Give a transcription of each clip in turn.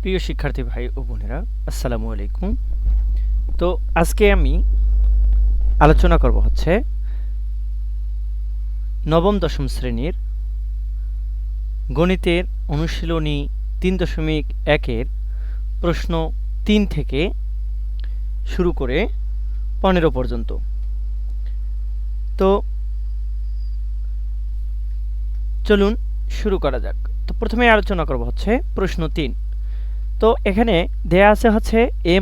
প্রিয় শিক্ষার্থী ভাই ও বোনেরা, আসসালামু আলাইকুম। তো আজকে আমি আলোচনা করব হচ্ছে নবম দশম শ্রেণীর গণিতের অনুশীলনী 3.1-এর প্রশ্ন 3 থেকে শুরু করে 15 পর্যন্ত। তো চলুন শুরু করা যাক। তো প্রথমে আলোচনা করব হচ্ছে প্রশ্ন 3। তো এখানে দেয়া আছে হচ্ছে a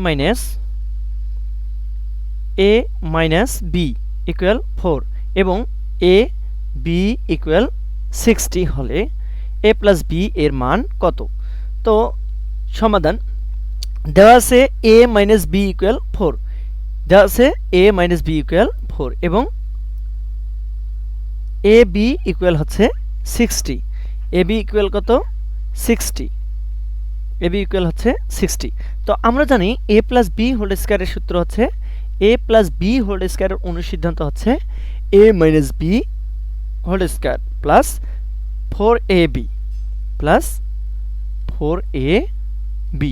মাইনাস বি ইকুয়াল 4 এবং a b ইকুয়াল 60 হলে a প্লাস b এর মান কত? তো সমাধান দেওয়া আছে a মাইনাস b ইকুয়াল 4, দেওয়া আছে a মাইনাস b ইকুয়াল 4 এবং a b ইকুয়াল হচ্ছে 60। a b ইকুয়াল কত? 60। a b ইকুয়াল হচ্ছে 60। তো আমরা জানি a প্লাস b হোল স্কয়ারের সূত্র হচ্ছে a প্লাস b হোল স্কয়ারের অনুসিদ্ধান্ত হচ্ছে a minus b whole square plus 4ab plus 4ab।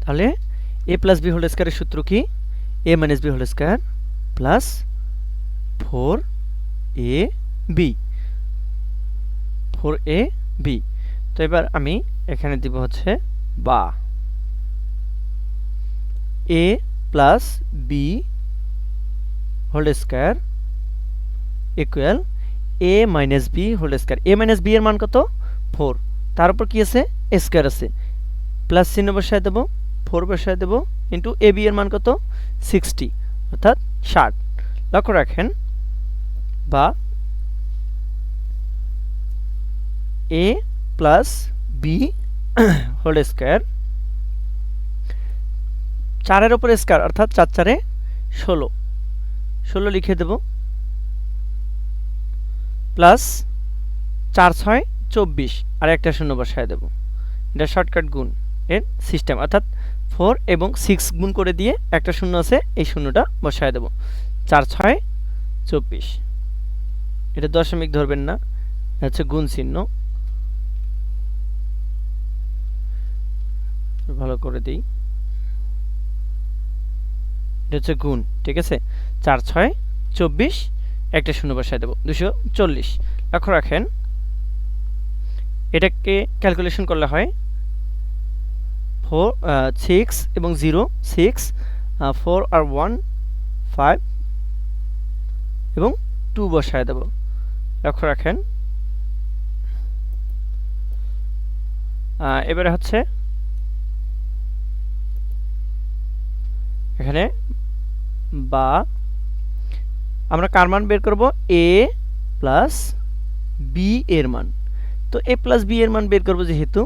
তাহলে a প্লাস b হোল স্কয়ারের সূত্র কি? a minus b whole square plus 4ab 4ab। তো এবার আমি এখানে দিব হচ্ছে বা a plus b whole square equal a minus b whole square. a minus b এর মান কত? 4। তার উপর কি আছে? স্কয়ার আছে, প্লাস চিহ্ন বসায় দেব, 4 বসায় দেব, ইন্টু ab এর মান কত? 60 অর্থাৎ 60। লক্ষ্য রাখেন বা a plus b whole square 4-এর উপর স্কয়ার অর্থাৎ 4 4-এ 16, 16 লিখে দেব, প্লাস 4 6 24 আর একটা শূন্য বসায় দেব। এটা শর্টকাট গুণ এর সিস্টেম, অর্থাৎ 4 এবং 6 গুণ করে দিয়ে একটা শূন্য আছে, এই শূন্যটা বসায় দেব। 4 6 24। এটা দশমিক ধরবেন না, হচ্ছে গুণ চিহ্ন। ভালো করে দিই, এটা হচ্ছে গুণ, ঠিক আছে। 4 6 24 একটা শূন্য বসায় দেব, 240। লক্ষ্য রাখেন এটাকে ক্যালকুলেশন করলে হয় 6 এবং 0 6, 4 আর 1 5 এবং 2 বসায় দেব। লক্ষ্য রাখেন এবারে হচ্ছে এখানে বা আমরা কার মান বের করব? a প্লাস b এর মান। তো a প্লাস b এর মান বের করব যেহেতু,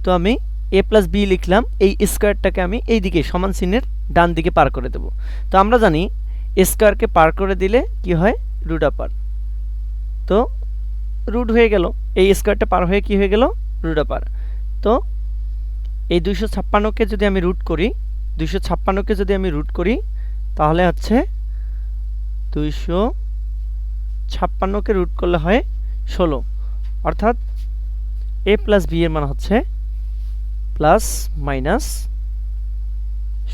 তো আমি a প্লাস b লিখলাম, এই স্কয়ারটাকে আমি এই দিকে সমান চিহ্নের ডান দিকে পার করে দেব। তো আমরা জানি স্কয়ারকে পার করে দিলে কি হয়? রুট আপার। তো রুট হয়ে গেল, এই স্কয়ারটা পার হয়ে কি হয়ে গেল? রুট আপার। তো এই 256কে যদি আমি রুট করি, 256কে যদি আমি রুট করি তাহলে হচ্ছে 256কে রুট করলে হয় 16, অর্থাৎ a প্লাস b এর মান হচ্ছে প্লাস মাইনাস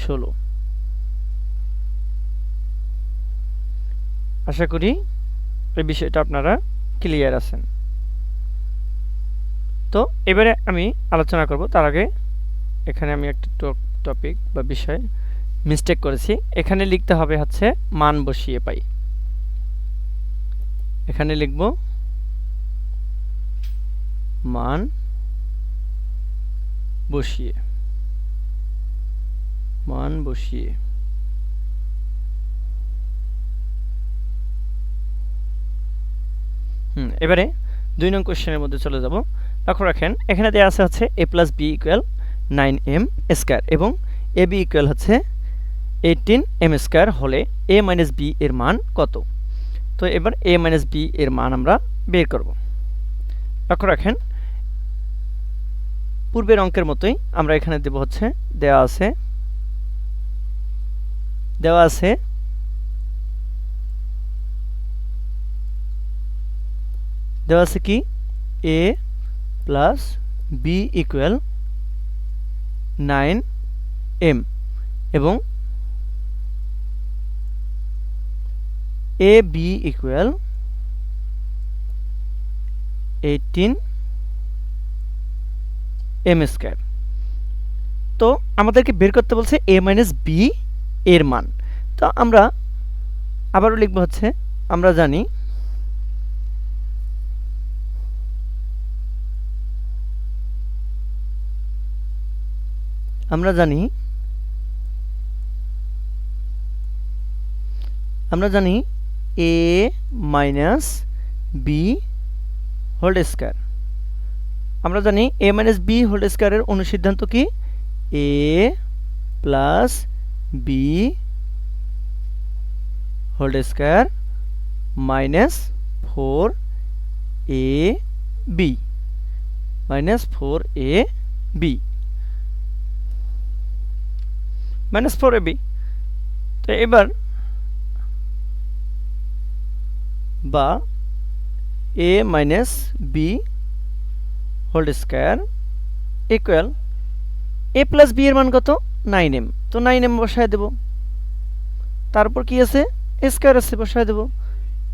16। আশা করি এই বিষয়টা আপনারা ক্লিয়ার আছেন। তো এবারে আমি আলোচনা করব, তার আগে এখানে আমি একটা টপিক বা বিষয় মিস্টেক করেছি। এখানে লিখতে হবে হচ্ছে মান বসিয়ে পাই। এখানে লিখব মান বসিয়ে, মান বসিয়ে। এবারে 2 নং কোশ্চেনের মধ্যে চলে যাব। লক্ষ্য রাখেন এখানে দেওয়া আছে হচ্ছে a plus b equal 9m square এবং ab ইকুয়াল হচ্ছে 18m স্কয়ার হলে a মাইনাস b এর মান কত? তো এবার a মাইনাস b এর মান আমরা বের করব। লক্ষ্য রাখেন পূর্বের অঙ্কের মতোই আমরা এখানে দেব হচ্ছে দেওয়া আছে দেওয়া আছে কি a plus b equal 9m এবং ab ইকুয়াল 18m স্কয়ার। তো আমাদেরকে বের করতে বলছে a মাইনাস b এর মান। তো আমরা আবারও লিখব হচ্ছে আমরা জানি a minus b whole square. আমরা জানি a মাইনাস b হোল স্কয়ারের অনুসিদ্ধান্ত কি a plus b whole square minus 4ab minus 4ab minus 4ab। তো এবার বা a minus b whole square equal a plus b এর মান কত 9m। তো 9m বসায় দেব, তারপর কি আছে স্কয়ার আছে বসায় দেব,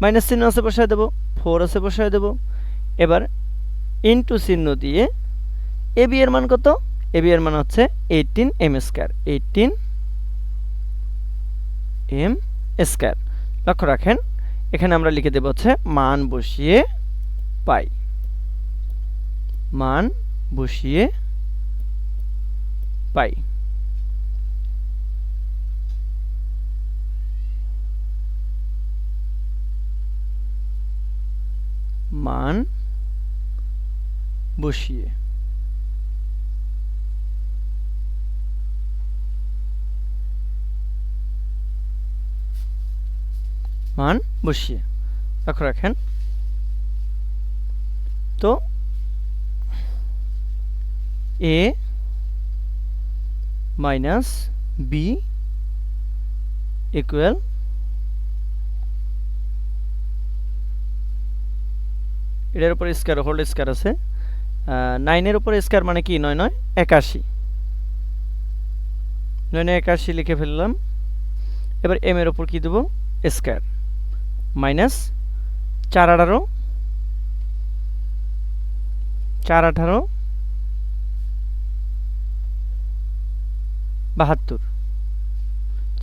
মাইনাস চিহ্ন আছে বসায় দেব, 4 আছে বসায় দেব। এবার ইনটু চিহ্ন দিয়ে ab এর মান কত, ab এর মান হচ্ছে 18m স্কয়ার, 18m স্কয়ার। লক্ষ্য রাখেন এখানে আমরা লিখে দেব হচ্ছে মান বসিয়ে পাই, মান বসিয়ে পাই। মান বসিয়ে লক্ষ্য রাখেন। তো a মাইনাস b ইকুয়াল এটার উপর স্কয়ার হোল স্কয়ার আছে, 9 এর উপর স্কয়ার মানে কি 9 9 81, 9 9 81 লিখে ফেললাম। এবার m এর উপর কি দেব স্কয়ার মাইনাস 4 18 4 18 72,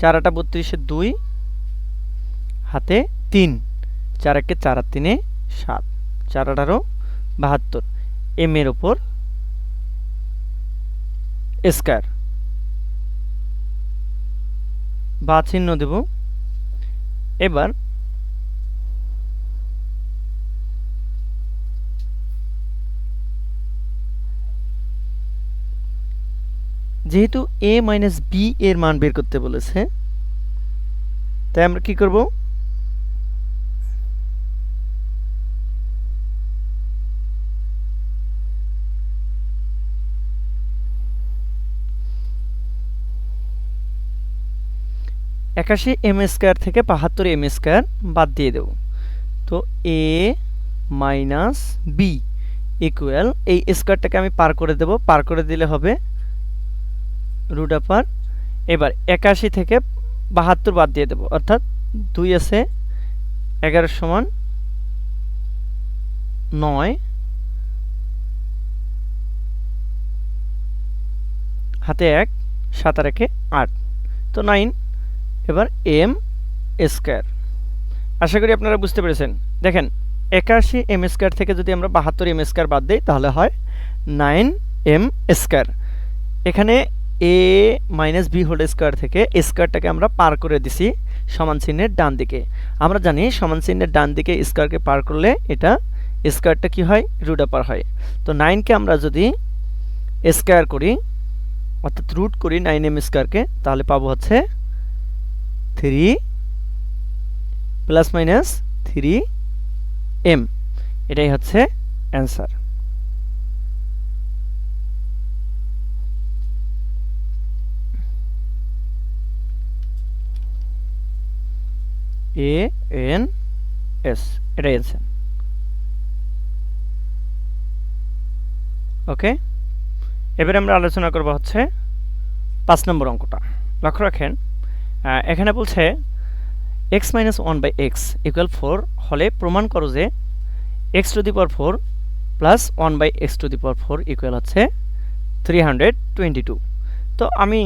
4 8 32 2 হাতে 3, 4 1 4 আর 3 7, 4 18 72 m এর উপর স্কয়ার বা চিহ্ন দেব। এবার যেহেতু a মাইনাস b এর মান বের করতে বলেছে তাই আমরা কি করব, একাশি এম স্কয়ার থেকে 72 এম স্কয়ার বাদ দিয়ে দেব। তো a মাইনাস b ইকুয়াল এই স্কয়ারটাকে আমি পার করে দেব, পার করে দিলে হবে রুট আপার। এবার 81 থেকে 72 বাদ দিয়ে দেব, অর্থাৎ 2 আছে 11 সমান 9 হাতে 1 7 আর 1 8, তো 9 এবার m স্কয়ার। আশা করি আপনারা বুঝতে পেরেছেন। দেখেন 81 m স্কয়ার থেকে যদি আমরা 72 m স্কয়ার বাদ দেই তাহলে হয় 9m স্কয়ার। এখানে a minus b whole square থেকে স্কয়ারটাকে আমরা পার করে দিছি সমান চিহ্নের ডান দিকে। আমরা জানি সমান চিহ্নের ডান দিকে স্কয়ারকে পার করলে এটা স্কয়ারটা কি হয় রুট আপার হয়। তো 9 কে আমরা যদি স্কয়ার করি অর্থাৎ রুট করি 9m স্কয়ারকে তাহলে পাবো হচ্ছে 3 প্লাস মাইনাস 3m। এটাই হচ্ছে অ্যান্সার। এ এন এস, এটাই অ্যান্সার। ওকে, এবারে আমরা আলোচনা করব হচ্ছে 5 নম্বর অঙ্কটা। লক্ষ্য রাখেন, এখানে বলছে x মাইনাস 1/x ইকুয়াল 4 হলে প্রমাণ করো যে x to the power 4 plus 1/x to the power 4 equal হচ্ছে 322। তো আমি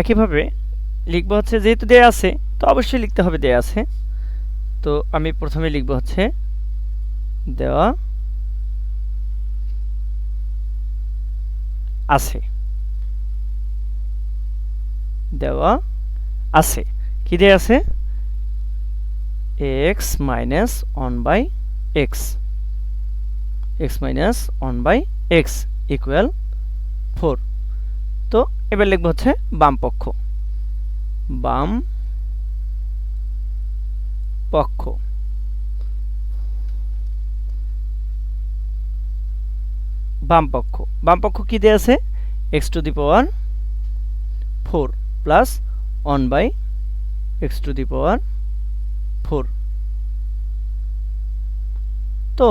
একইভাবে লিখব হচ্ছে, যেহেতু দেয়া আছে তো অবশ্যই লিখতে হবে দেয়া আছে। তো আমি প্রথমে লিখব হচ্ছে দেওয়া আছে, দেওয়া আছে। কি দেয়া আছে? x minus 1/x, x minus 1/x equal 4। তো এবার লিখব হচ্ছে বাম পক্ষ, বাম পক্ষ। বাম পক্ষ, বাম পক্ষ কি দেয়া আছে? x to the power 4 plus 1/x to the power 4। তো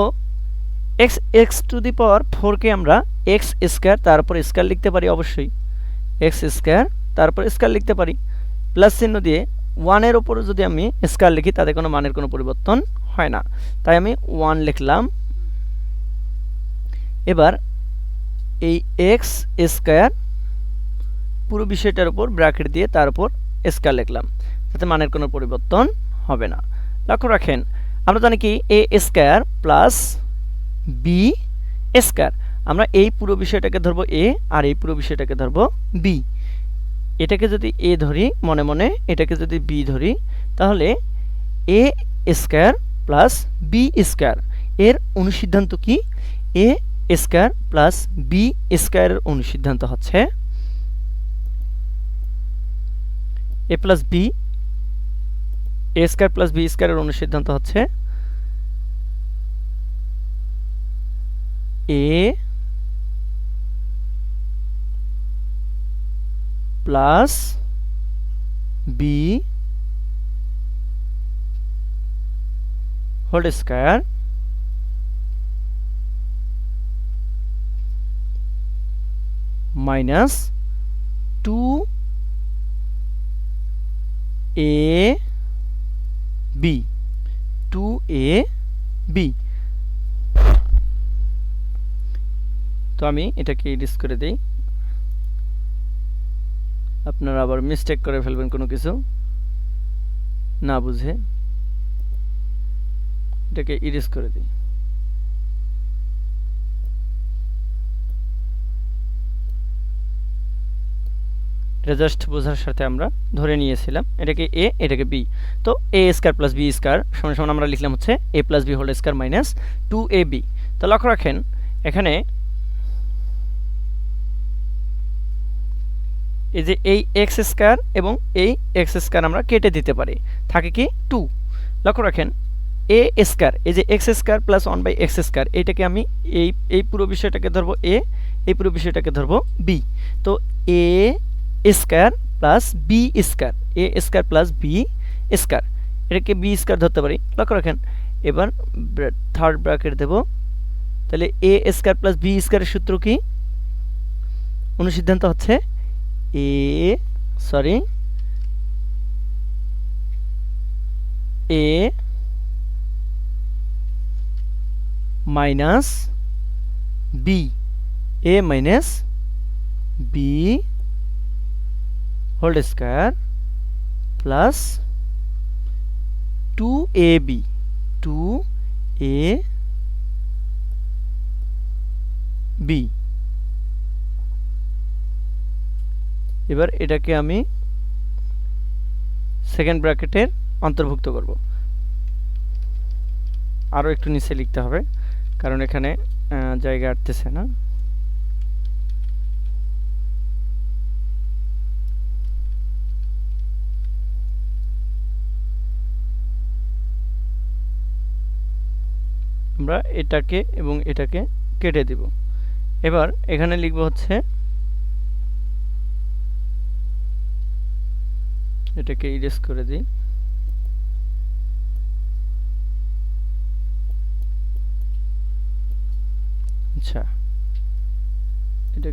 x টু দি পাওয়ার 4 কে আমরা x স্কয়ার তারপর স্কয়ার লিখতে পারি, অবশ্যই x স্কয়ার তারপর স্কয়ার লিখতে পারি। প্লাস চিহ্ন দিয়ে 1 এর উপরে যদি আমি স্কয়ার লিখি তাতে কোনো মানের কোনো পরিবর্তন হয় না, তাই আমি 1 লিখলাম। এবার এই x স্কয়ার পুরো বিষয়টার উপর ব্র্যাকেট দিয়ে তার উপর স্কয়ার লিখলাম, যাতে মানের কোনো পরিবর্তন হবে না। লক্ষ্য রাখেন, আমরা জানি কি a square plus b square, আমরা এই পুরো বিষয়টাকে ধরব a আর এই পুরো বিষয়টাকে ধরব b। এটাকে যদি a ধরি মনে মনে, এটাকে যদি b ধরি, তাহলে a square plus b square এর অনুসিদ্ধান্ত কি? a স্কয়ার প্লাস b স্কয়ারের অনুসিদ্ধান্ত হচ্ছে a plus b, a square plus b স্কয়ারের অনুসিদ্ধান্ত হচ্ছে a plus b whole square minus 2ab, 2ab। তো আমি এটাকে ইরেজ করে দেই, আপনারা আবার মিস্টেক করে ফেলবেন কোনো কিছু না বুঝে। এটাকে ইরেজ করে দিই। এটা জাস্ট বোঝার সাথে আমরা ধরে নিয়েছিলাম এটাকে a, এটাকে b। তো a square plus b square সমান সমান আমরা লিখলাম হচ্ছে a plus b whole square minus 2ab। তো লক্ষ্য রাখেন, এখানে এই যে এই x স্কয়ার এবং এই x স্কয়ার আমরা কেটে দিতে পারি, থাকে কি 2। লক্ষ্য রাখেন, a স্কয়ার, এই যে x square plus 1/x square, এটাকে আমি এই পুরো বিষয়টাকে ধরব a, এই পুরো বিষয়টাকে ধরব b। তো a square plus b square, a square plus b square, এটাকে b স্কয়ার ধরতে পারি। লক্ষ্য রাখেন, এবার থার্ড ব্র্যাকেট দেব, তাহলে a স্কয়ার প্লাস b স্কয়ারের সূত্র কি? অনুসিদ্ধান্ত হচ্ছে a minus b, a minus b whole square plus 2ab, 2ab। এবার এটাকে আমি সেকেন্ড ব্র্যাকেটের অন্তর্ভুক্ত করব। আরও একটু নিচে লিখতে হবে কারণ এখানে জায়গা আটতেছে না। আমরা এটাকে এবং এটাকে কেটে দিব। এবার এখানে লিখব হচ্ছে, এটাকে ইরেজ করে দিই,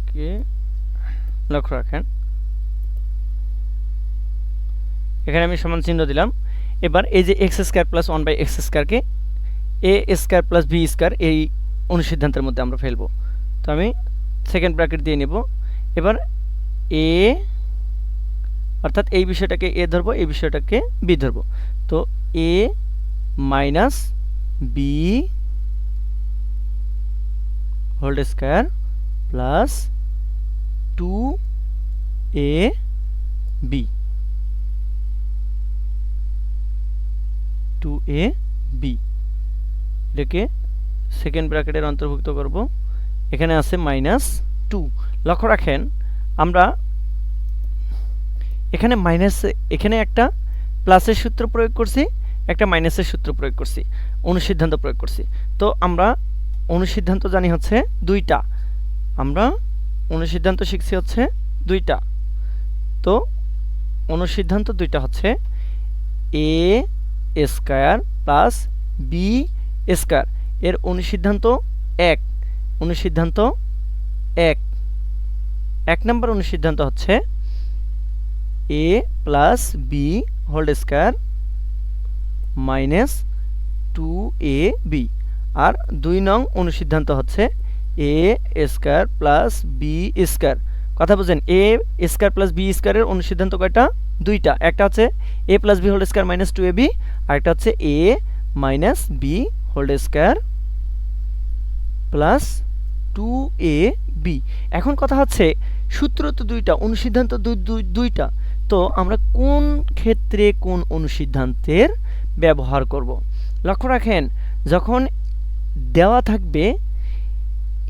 এটাকে লক্ষ্য রাখেন, এখানে আমি সমান চিহ্ন দিলাম। এবার এই যে এক্স স্কয়ার প্লাস 1/x স্কয়ারকে এ স্কয়ার প্লাস বি স্কয়ার এই অনুসিদ্ধান্তের মধ্যে আমরা ফেলবো। তো আমি সেকেন্ড ব্র্যাকেট দিয়ে নেব। এবার এ অর্থাৎ এই বিষয়টাকে এ ধরবো, এই বিষয়টাকে বি ধরবো। তো A minus B whole square plus 2ab 2ab এটাকে সেকেন্ড ব্র্যাকেটের অন্তর্ভুক্ত করব। এখানে আছে -2। লক্ষ্য রাখেন আমরা এখানে এখানে একটা প্লাসের সূত্র প্রয়োগ করছি, একটা মাইনাসের সূত্র প্রয়োগ করছি, অনুসিদ্ধান্ত প্রয়োগ করছি। তো আমরা অনুসিদ্ধান্ত জানি হচ্ছে দুইটা, আমরা অনুসিদ্ধান্ত শিখছি হচ্ছে দুইটা। তো অনুসিদ্ধান্ত দুইটা হচ্ছে A square plus B square এর অনুসিদ্ধান্ত এক। অনুসিদ্ধান্ত এক নম্বর অনুসিদ্ধান্ত হচ্ছে A plus B whole square minus 2ab। আর 2 নং অনুসিদ্ধান্ত হচ্ছে A square plus B square. কথা বুঝেন, এ স্কয়ার প্লাস বি স্কয়ারের অনুসিদ্ধান্ত কয়টা? দুইটা। একটা হচ্ছে A plus B whole square minus 2ab, আর একটা হচ্ছে A minus B whole square plus 2ab। এখন কথা হচ্ছে সূত্র তো দুইটা, অনুসিদ্ধান্ত দুইটা, তো আমরা কোন ক্ষেত্রে কোন অনুসিদ্ধান্তের ব্যবহার করব? লক্ষ্য রাখেন যখন দেওয়া থাকবে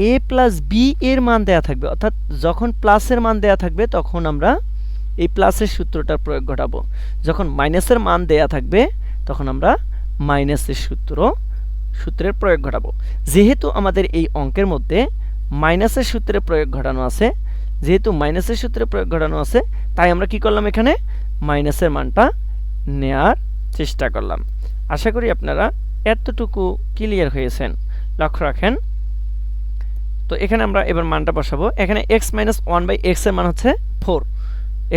a প্লাস বি এর মান দেয়া থাকবে, অর্থাৎ যখন প্লাসের মান দেয়া থাকবে তখন আমরা এই প্লাসের সূত্রটার প্রয়োগ ঘটাবো। যখন মাইনাসের মান দেয়া থাকবে তখন আমরা মাইনাসের সূত্রের প্রয়োগ ঘটাবো। যেহেতু আমাদের এই অঙ্কের মধ্যে মাইনাসের সূত্রের প্রয়োগ ঘটানো আছে, যেহেতু মাইনাসের সূত্রে প্রয়োগ ঘটানো আছে, তাই আমরা কি করলাম, এখানে মাইনাসের মানটা নেয়ার চেষ্টা করলাম। আশা করি আপনারা এতটুকু ক্লিয়ার হয়েছেন। লক্ষ্য রাখেন, তো এখানে আমরা এবার মানটা বসাবো। এখানে x মাইনাস 1/x এর মান হচ্ছে 4।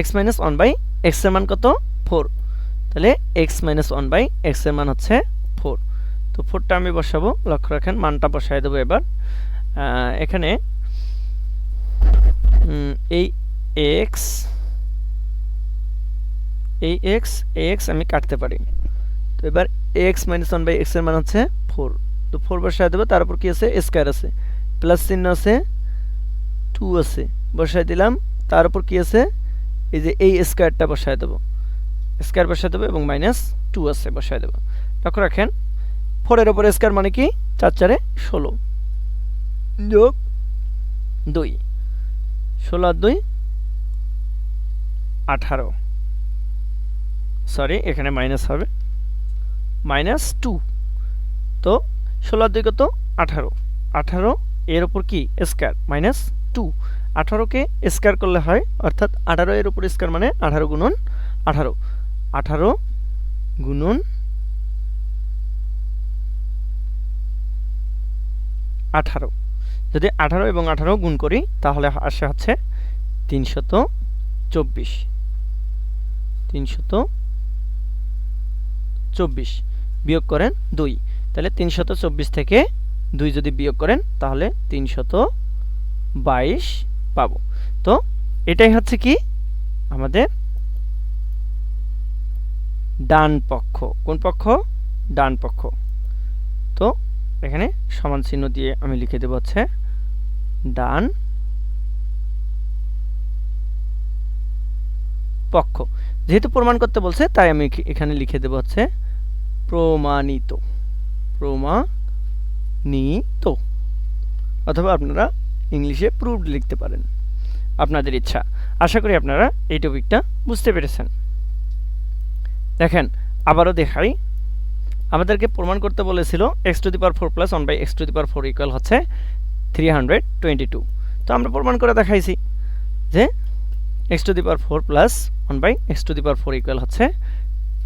x মাইনাস 1/x এর মান কত? 4। তাহলে x মাইনাস 1/x এর মান হচ্ছে 4। তো 4টা আমি বসাবো। লক্ষ্য রাখেন মানটা বসাই দেবো এবার। এখানে এই x আমি কাটতে পারি। তো এবার x মাইনাস 1/x এর মান হচ্ছে 4। তো 4 বসাই দেবো, তার উপর কি আছে? স্কয়ার আছে, প্লাস চিহ্ন আছে, 2 আছে, বসাই দিলাম। তার উপর কি আছে? এই যে এই স্কয়ারটা বসাই দেবো, স্কয়ার বসাই দেবো, এবং -2 আছে, বসাই দেবো। লক্ষ্য রাখেন 4 এর উপর স্কয়ার মানে কি? 4 4 16 যোগ 2, 16 আর 2 18। সরি, এখানে মাইনাস হবে, -2। তো 16 আর 2 কত? 18। 18 এর উপর কি? স্কয়ার, -2। 18কে স্কয়ার করলে হয়, অর্থাৎ 18 এর উপর স্কয়ার মানে 18 গুণন 18। 18 গুণন 18, যদি 18 এবং 18 গুণ করি তাহলে আসে হচ্ছে 324। 324 বিয়োগ করেন 2, তাহলে 324 থেকে 2 যদি বিয়োগ করেন তাহলে 322 পাবো। তো এটাই হচ্ছে কি আমাদের ডান পক্ষ। কোন পক্ষ? ডান পক্ষ। তো এখানে সমান চিহ্ন দিয়ে আমি লিখে দেব হচ্ছে ডান পক্ষ। যেহেতু প্রমাণ করতে বলছে তাই আমি এখানে লিখে দেব হচ্ছে প্রমাণিত। প্রমাণিত, অথবা আপনারা ইংলিশে প্রুভড লিখতে পারেন, আপনাদের ইচ্ছা। আশা করি আপনারা এই টপিকটা বুঝতে পেরেছেন। দেখেন আবারও দেখাই, আমাদেরকে প্রমাণ করতে বলেছিল x⁴ প্লাস 1/x⁴ ইকুয়াল হচ্ছে 322। তো আমরা প্রমাণ করে দেখাইছি যে x⁴ প্লাস 1/x⁴ ইকুয়াল হচ্ছে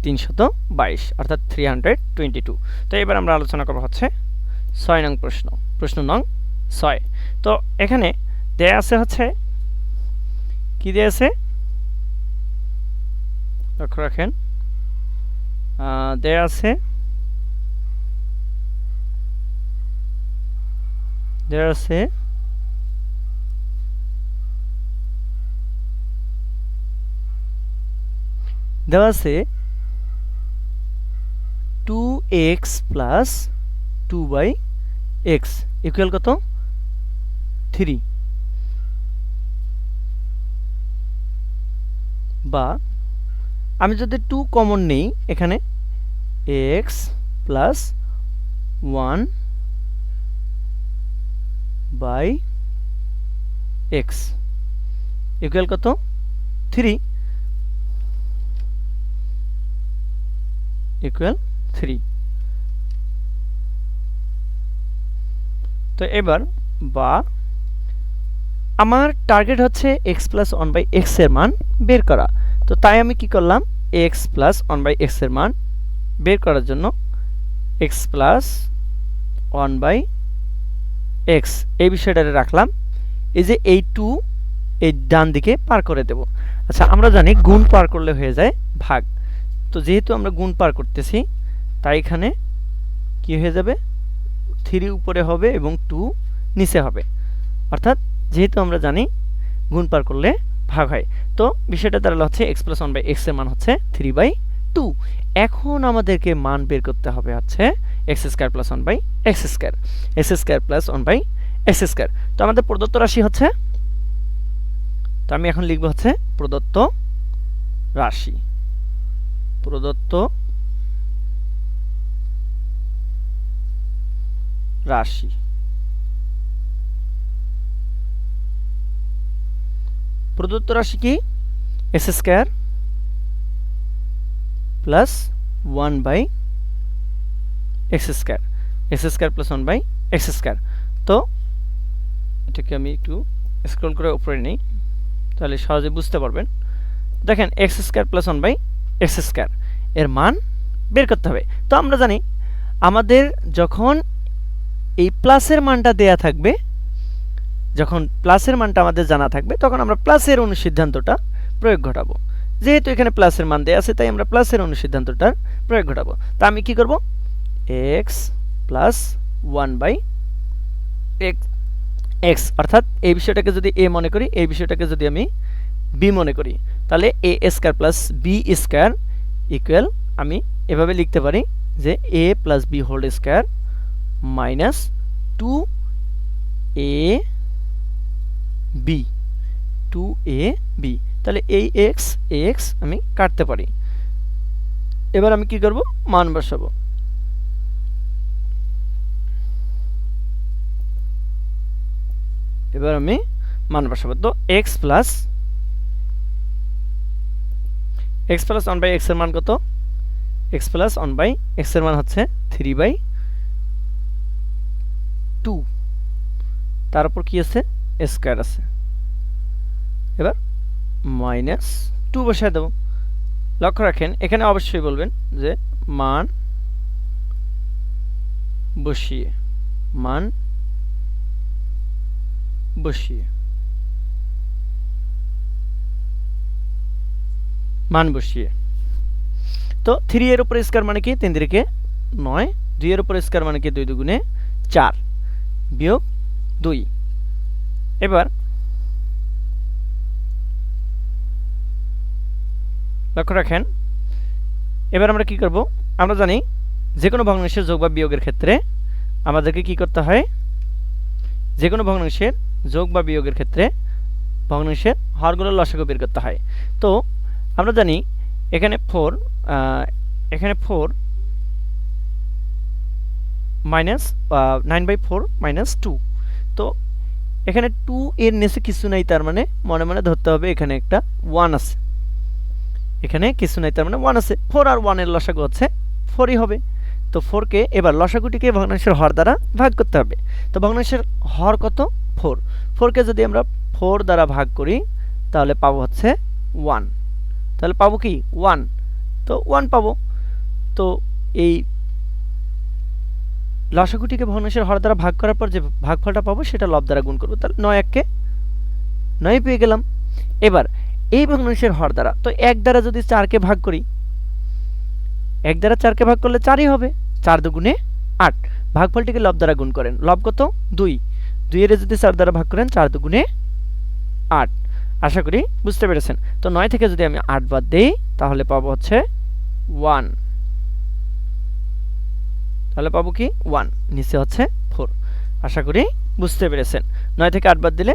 322, অর্থাৎ 322। তো এবার আমরা আলোচনা করব হচ্ছে 6 নং প্রশ্ন নং 6। তো এখানে দেয়া আছে হচ্ছে কি দেয়া আছে, লক্ষ্য রাখেন, দেয়া আছে দেয়া আছে দেওয়া আছে 2x প্লাস 2/x ইকুয়াল কত 3, বা আমি যদি 2 কমন নেই এখানে x প্লাস 1/x ইকুয়াল কত 3, ইকুয়াল 3। তো এবার বা আমার টার্গেট হচ্ছে x প্লাস 1/x এর মান বের করা। তো তাই আমি কি করলাম, x প্লাস 1/x এর মান বের করার জন্য x প্লাস 1/x এই বিষয়টা রাখলাম। এই যে এই 2 এই ডান দিকে পার করে দেব। আচ্ছা আমরা জানি গুণ পার করলে হয়ে যায় ভাগ, তো যেহেতু আমরা গুণ পার করতেছি তাই এখানে কি হয়ে যাবে, 3 উপরে হবে এবং 2 নিচে হবে, অর্থাৎ যেহেতু আমরা জানি গুণ পার করলে ভাগ হয়, তো বিষয়টা দাঁড়ালো হচ্ছে x প্লাস 1/x এর মান হচ্ছে 3/2। এখন আমাদেরকে মান বের করতে হবে হচ্ছে x square plus 1/x square, x square plus 1/x square. তো আমাদের প্রদত্ত রাশি হচ্ছে, তো আমি এখন লিখব হচ্ছে প্রদত্ত রাশি, প্রদত্ত রাশি। প্রদত্ত রাশি কি, x square plus 1/x square, x square plus 1/x square. তো এটাকে আমি একটু স্ক্রল করে উপরে নেই, তাহলে সহজে বুঝতে পারবেন। দেখেন x square plus 1/x square এর মান বের করতে হবে। তো আমরা জানি আমাদের যখন এই প্লাসের মানটা দেয়া থাকবে, যখন প্লাসের মানটা আমাদের জানা থাকবে তখন আমরা প্লাসের অনুসিদ্ধান্তটা প্রয়োগ ঘটাবো। যেহেতু এখানে প্লাসের মান দেয়া আছে তাই আমরা প্লাসের অনুসিদ্ধান্তটার প্রয়োগ ঘটাবো। তা আমি কি করব, x প্লাস 1/x অর্থাৎ এই বিষয়টাকে যদি a মনে করি, এই বিষয়টাকে যদি আমি b মনে করি, তাহলে a square plus b square equal আমি এভাবে লিখতে পারি যে a plus b whole square minus 2ab, 2ab। তাহলে এই x আমি কাটতে পারি। এবার আমি কি করব, মান বসাবো। এবার আমি মান বসাবো। তো x প্লাস 1/x এর মান কত, x প্লাস 1/x এর মান হচ্ছে 3/2, তার উপর কি আছে স্কয়ার আছে। এবার মাইনাস 2 বসায় দেব। লক্ষ্য রাখেন এখানে অবশ্যই বলবেন যে মান বসিয়ে, মান বসিয়ে, মান বসিয়ে। তো 3 এর উপর স্কয়ার মানে কি 3 3 9, 2 এর উপর স্কয়ার মানে কি 2 2 4 বিয়োগ 2। এবার লক্ষ্য রাখেন এবার আমরা কি করব, আমরা জানি যে কোনো ভগ্নাংশের যোগ বা বিয়োগের ক্ষেত্রে আমাদেরকে কি করতে হয়, যে কোনো ভগ্নাংশের যোগ বা বিয়োগের ক্ষেত্রে ভগ্নাংশের হরগুলোর লসাগু বের করতে হয়। তো আমরা জানি এখানে 4 মাইনাস 9/4 মাইনাস 2। তো এখানে 2 এর নিচে কিছু নাই, তার মানে মনে মনে ধরতে হবে এখানে একটা 1 আছে, এখানে কিছু নাই তার মানে 1 আছে। 4 আর 1 এর লসাগু হচ্ছে 4ই হবে। তো 4 কে এবার লসাগুটিকে ভগ্নাংশের হর দ্বারা ভাগ করতে হবে। তো ভগ্নাংশের হর কত 4, 4 কে যদি আমরা 4 দ্বারা ভাগ করি তাহলে পাবো হচ্ছে 1, তাহলে পাবো কি 1, তো 1 পাবো। তো এই লসাগুটিকে ভগ্নাংশের হর দ্বারা ভাগ করার পর যে ভাগফলটা পাবো সেটা লব দ্বারা গুণ করব। তাহলে 9 1 কে 9 পেয়ে গেলাম। এবার এই ভগ্নাংশের হর দ্বারা, তো 1 দ্বারা যদি 4কে ভাগ করি, 1 দ্বারা 4কে ভাগ করলে 4ই হবে, 4 দুগুণে 8। ভাগফলটিকে লব দ্বারা গুণ করেন, লব কত 2, 2 এর যদি 4 দ্বারা ভাগ করেন 4 দুগুণে 8। আশা করি বুঝতে পেরেছেন। তো 9 থেকে যদি আমি 8 বাদ দেই তাহলে পাবো হচ্ছে 1, তাহলে পাবো কি 1, নিচে হচ্ছে 4। আশা করি বুঝতে পেরেছেন। 9 থেকে 8 বাদ দিলে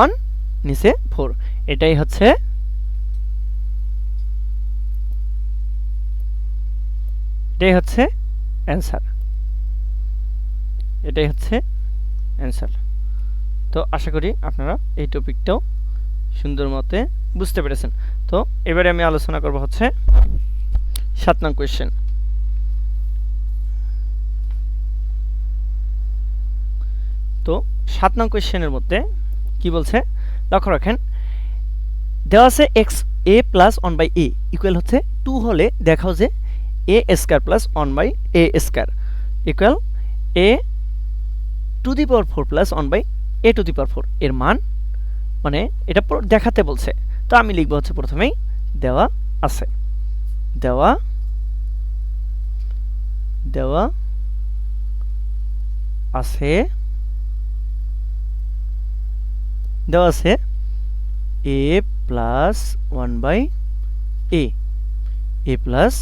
1, নিচে 4, এটাই হচ্ছে অ্যান্সার, এটাই হচ্ছে অ্যান্সার। তো আশা করি আপনারা এই টপিকটাও সুন্দর মতে বুঝতে পেরেছেন। তো এবারে আমি আলোচনা করব হচ্ছে 7 নং কোয়েশ্চেন। তো 7 নং কোয়েশ্চেনের মধ্যে কি বলছে লক্ষ্য রাখেন, দেওয়া আছে এক্স এ প্লাস 1/a ইকুয়াল হচ্ছে 2 হলে দেখাও যে a square plus 1/a square equal a to the power 4 plus 1/a to the power 4 এর মান, মানে এটা দেখাতে বলছে। তো আমি লিখব হচ্ছে প্রথমেই দেওয়া আছে, দেওয়া আছে a plus 1/a, a plus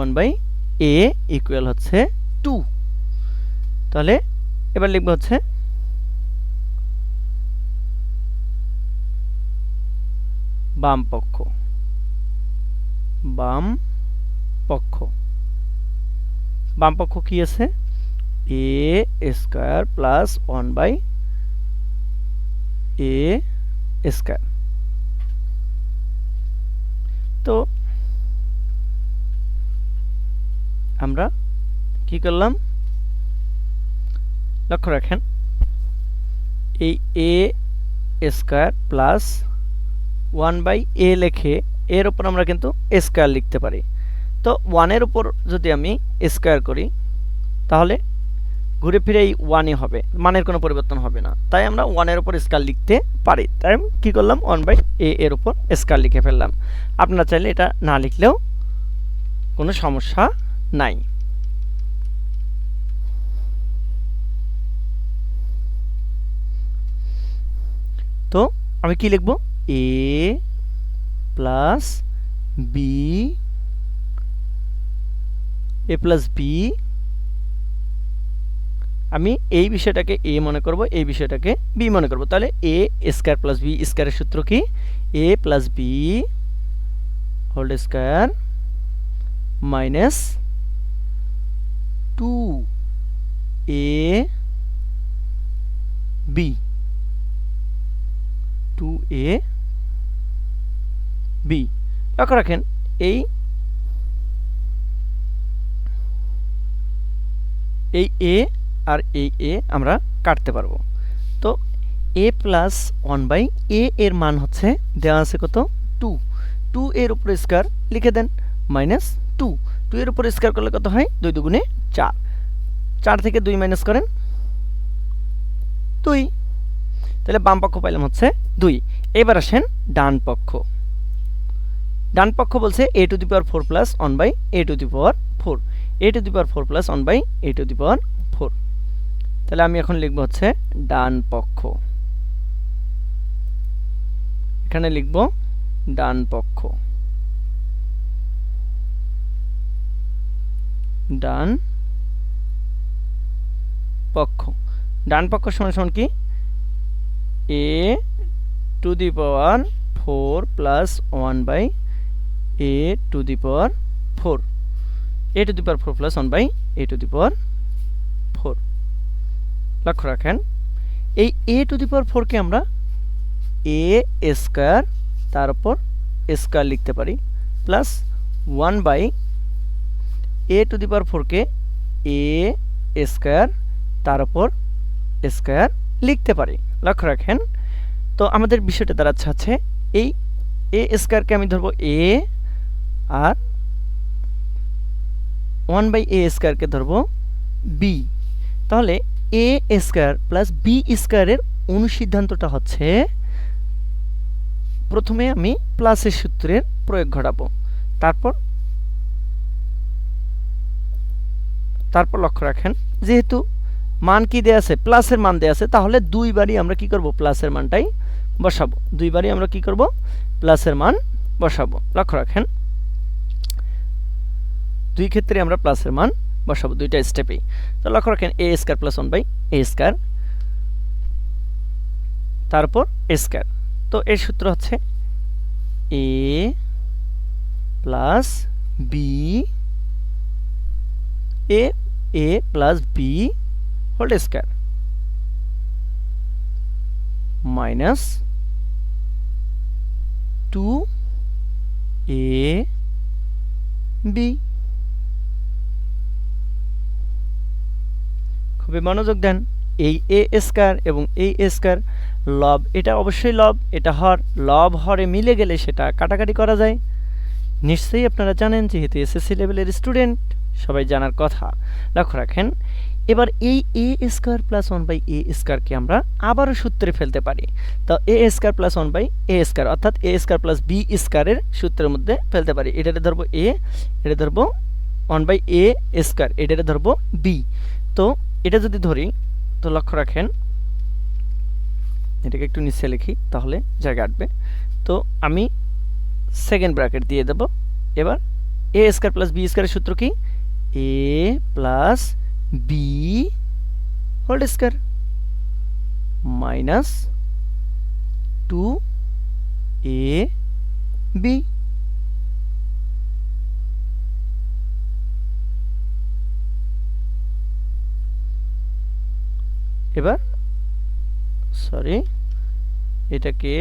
1/a equal হচ্ছে 2। তাহলে এবার লিখব হচ্ছে বাম পক্ষ কি আছে, a square plus 1/a square. তো আমরা কি করলাম লক্ষ্য রাখেন, এই a স্কয়ার প্লাস 1/a লিখে এর উপর আমরা কিন্তু স্কয়ার লিখতে পারি। তো 1 এর উপর যদি আমি স্কয়ার করি তাহলে ঘুরে ফিরে এই 1ই হবে, মানের কোনো পরিবর্তন হবে না, তাই আমরা 1 এর উপর স্কয়ার লিখতে পারি। তাই কি করলাম 1/a এর উপর স্কয়ার লিখে ফেললাম। আপনারা চাইলে এটা না লিখলেও কোনো সমস্যা নাই। তো আমি কি লিখব, a প্লাস b, আমি এই বিষয়টাকে a মনে করব, এই বিষয়টাকে b মনে করব। তাহলে a স্কয়ার প্লাস b স্কয়ারের সূত্র কি, a plus b whole square minus 2ab, 2ab। লক্ষ্য রাখেন এই a আর এই a আমরা কাটতে পারবো। তো a প্লাস 1/a এর মান হচ্ছে দেওয়া আছে কত 2, 2 এর উপর স্কয়ার লিখে দেন মাইনাস 2, 2 এর উপর স্কয়ার করলে কত হয় 2 দুগুণে 4, 4 থেকে 2 মাইনাস করেন 2, তাহলে বাম পক্ষ পাইলাম হচ্ছে 2। এবার আসেন ডান পক্ষ বলছে a to the power 4 plus 1/a to the power 4, a to the power 4 plus 1/a to the power 4। তাহলে আমি এখন লিখব হচ্ছে ডান পক্ষ, এখানে লিখব ডান পক্ষ, ডান পক্ষ সমান সমান কি a to the power 4 plus 1/a to the power 4, a to the power 4 plus 1/a to the power 4। লক্ষ্য রাখেন এই a টু দি পাওয়ার 4 কে আমরা a স্কয়ার তার উপর স্কয়ার লিখতে পারি plus 1/a to the power 4 K a square তার উপর স্কয়ার লিখতে পারি। লক্ষ্য রাখেন তো আমাদের বিষয়টা দাঁড়াচ্ছে হচ্ছে এই a স্কয়ারকে আমি ধরবো a আর 1/a স্কয়ারকে ধরবো b। তাহলে এ স্কয়ার প্লাস বি স্কয়ারের অনুসিদ্ধান্তটা হচ্ছে প্রথমে আমি প্লাসের সূত্রের প্রয়োগ ঘটাবো, তারপর লক্ষ্য রাখেন যেহেতু মান কি দেয়া আছে, প্লাসের মান দেয়া আছে, তাহলে দুইবারই আমরা কি করব, প্লাসের মানটাই বসাবো। দুইবারই আমরা কি করব, প্লাসের মান বসাবো। লক্ষ্য রাখেন দুই ক্ষেত্রে আমরা প্লাসের মান বসাবো, দুইটা স্টেপেই। তো লক্ষ্য রাখেন a square plus 1/a square, তারপর a স্কয়ার। তো এর সূত্র হচ্ছে a plus b, a plus B whole square minus 2ab। খুবই মনোযোগ দেন, এই এ স্কয়ার এবং এই এ স্কয়ার লব, এটা অবশ্যই লব, এটা হর, লব হরে মিলে গেলে সেটা কাটাকাটি করা যায়। নিশ্চয়ই আপনারা জানেন, যেহেতু এসএসসি লেভেলের স্টুডেন্ট, সবাই জানার কথা। লক্ষ্য রাখেন এবার এই এ স্কয়ার প্লাস 1/a স্কয়ারকে আমরা আবারও সূত্রে ফেলতে পারি। তো এ স্কয়ার প্লাস 1/a স্কয়ার অর্থাৎ এ স্কয়ার প্লাস বি স্কয়ারের সূত্রের মধ্যে ফেলতে পারি। এটারে ধরবো a, এটা ধরবো 1/a স্কয়ার, এটারে ধরবো b। তো এটা যদি ধরি, তো লক্ষ্য রাখেন এটাকে একটু নিচে লিখি তাহলে জায়গা আটবে। তো আমি সেকেন্ড ব্র্যাকেট দিয়ে দেব। এবার এ স্কয়ার প্লাস বি স্কয়ারের সূত্র কি, A plus B whole square minus 2ab। এবার সরি, এটাকে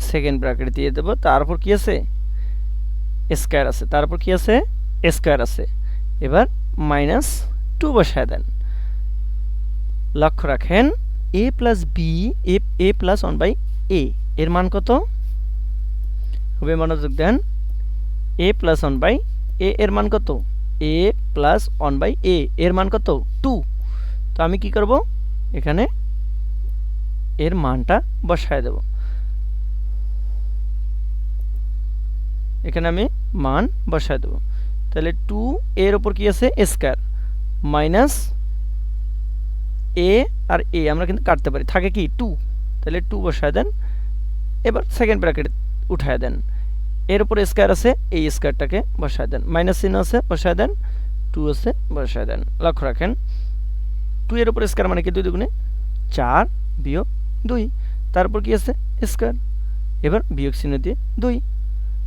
সেকেন্ড ব্র্যাকেট দিয়ে দেব, তারপর কি আছে, স্কয়ার আছে, তারপর কি আছে, স্কয়ার আছে। এবার মাইনাস 2 বসায় দেন। লক্ষ্য রাখেন a plus b, a plus 1/a এর মান কত, খুবই মনোযোগ দেন, a প্লাস 1/a এর মান কত, a প্লাস 1/a এর মান কত, 2। তো আমি কি করব, এখানে এর মানটা বসায় দেব। এখানে আমি মান বসায় দেব, তাহলে 2 এর উপর কি আছে, স্কয়ার মাইনাস a আর a আমরা কিন্তু কাটতে পারি, থাকে কি 2, তাহলে 2 বসায় দেন। এবার সেকেন্ড ব্র্যাকেট উঠায় দেন, এর উপর স্কয়ার আছে, এই স্কয়ারটাকে বসায় দেন, মাইনাস চিহ্ন আছে বসায় দেন, 2 আছে বসায় দেন। লক্ষ্য রাখেন 2 এর উপর স্কয়ার মানে কি 2 দুগুণে 4 বিয়োগ 2, তারপর কি আছে স্কয়ার, এবার বিয়োগ চিহ্ন দিয়ে 2।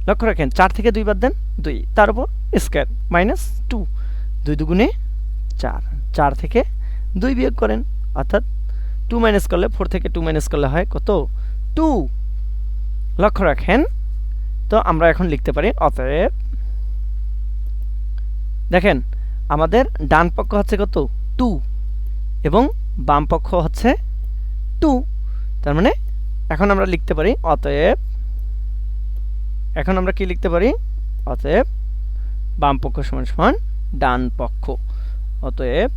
লক্ষ্য রাখেন 4 থেকে 2 বাদ দেন 2, তার উপর স্কয়ার মাইনাস 2, 2 দুগুণে 4, 4 থেকে 2 বিয়োগ করেন, অর্থাৎ 2 মাইনাস করলে 4 থেকে 2 মাইনাস করলে হয় কত, 2। লক্ষ্য রাখেন তো আমরা এখন লিখতে পারি অতএব, দেখেন আমাদের ডান পক্ষ হচ্ছে কত 2 এবং বাম পক্ষ হচ্ছে 2, তার মানে এখন আমরা লিখতে পারি অতএব, এখন আমরা কি লিখতে পারি, অতএব বাম পক্ষ সমান সমান ডান পক্ষ, অতএব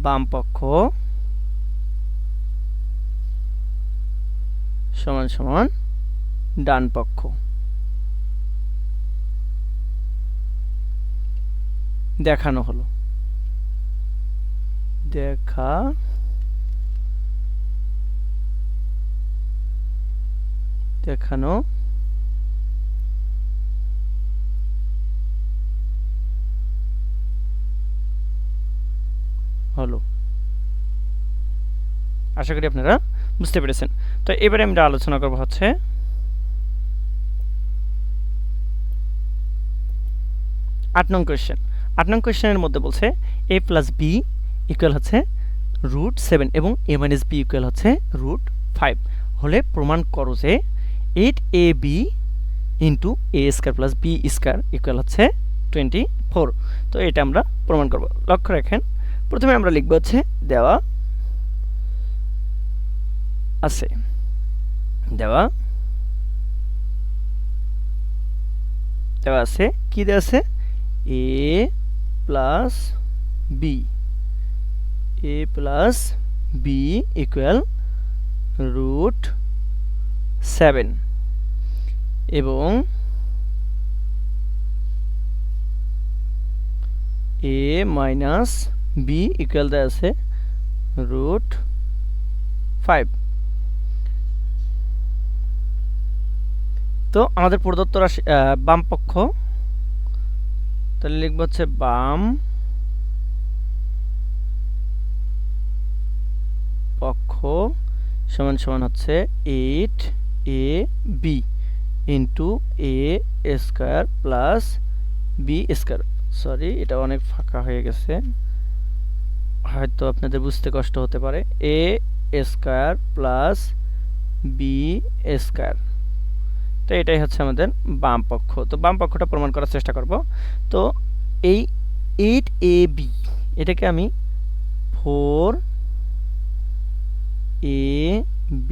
বাম পক্ষ সমান সমান ডান পক্ষ। দেখানো হলো, দেখানো হলো। আশা করি আপনারা বুঝতে পেরেছেন। তো এবারে আমরা আলোচনা করব হচ্ছে 8 নং কোয়েশ্চেন। 8 নং কোয়েশ্চেনের মধ্যে বলছে a প্লাস বি ইকুয়াল হচ্ছে √7 এবং a মাইনাস বি ইকুয়াল হচ্ছে √5 হলে প্রমাণ করো যে 8ab into a square plus B square equal হচ্ছে 24। তো এটা আমরা প্রমাণ করব। লক্ষ্য রাখেন প্রথমে আমরা লিখব হচ্ছে দেওয়া আছে, দেওয়া আছে কি দেওয়া আছে, a plus B, a plus b equal root 7 এবং এ মাইনাস বি ইকুয়াল দেওয়া আছে রুট 5। তো আমাদের প্রদত্ত রাশি বাম পক্ষ, তাহলে লিখবো হচ্ছে বাম পক্ষ সমান সমান হচ্ছে 8ab into A square plus B square. Sorry, এটা অনেক ফাঁকা হয়ে গেছে, হয়তো আপনাদের বুঝতে কষ্ট হতে পারে। এ স্কোয়ার প্লাস বি স্কোয়ার, তো এটাই হচ্ছে আমাদের বাম পক্ষ। তো বাম পক্ষটা প্রমাণ করার চেষ্টা করব। তো এই 8ab এটাকে আমি 4ab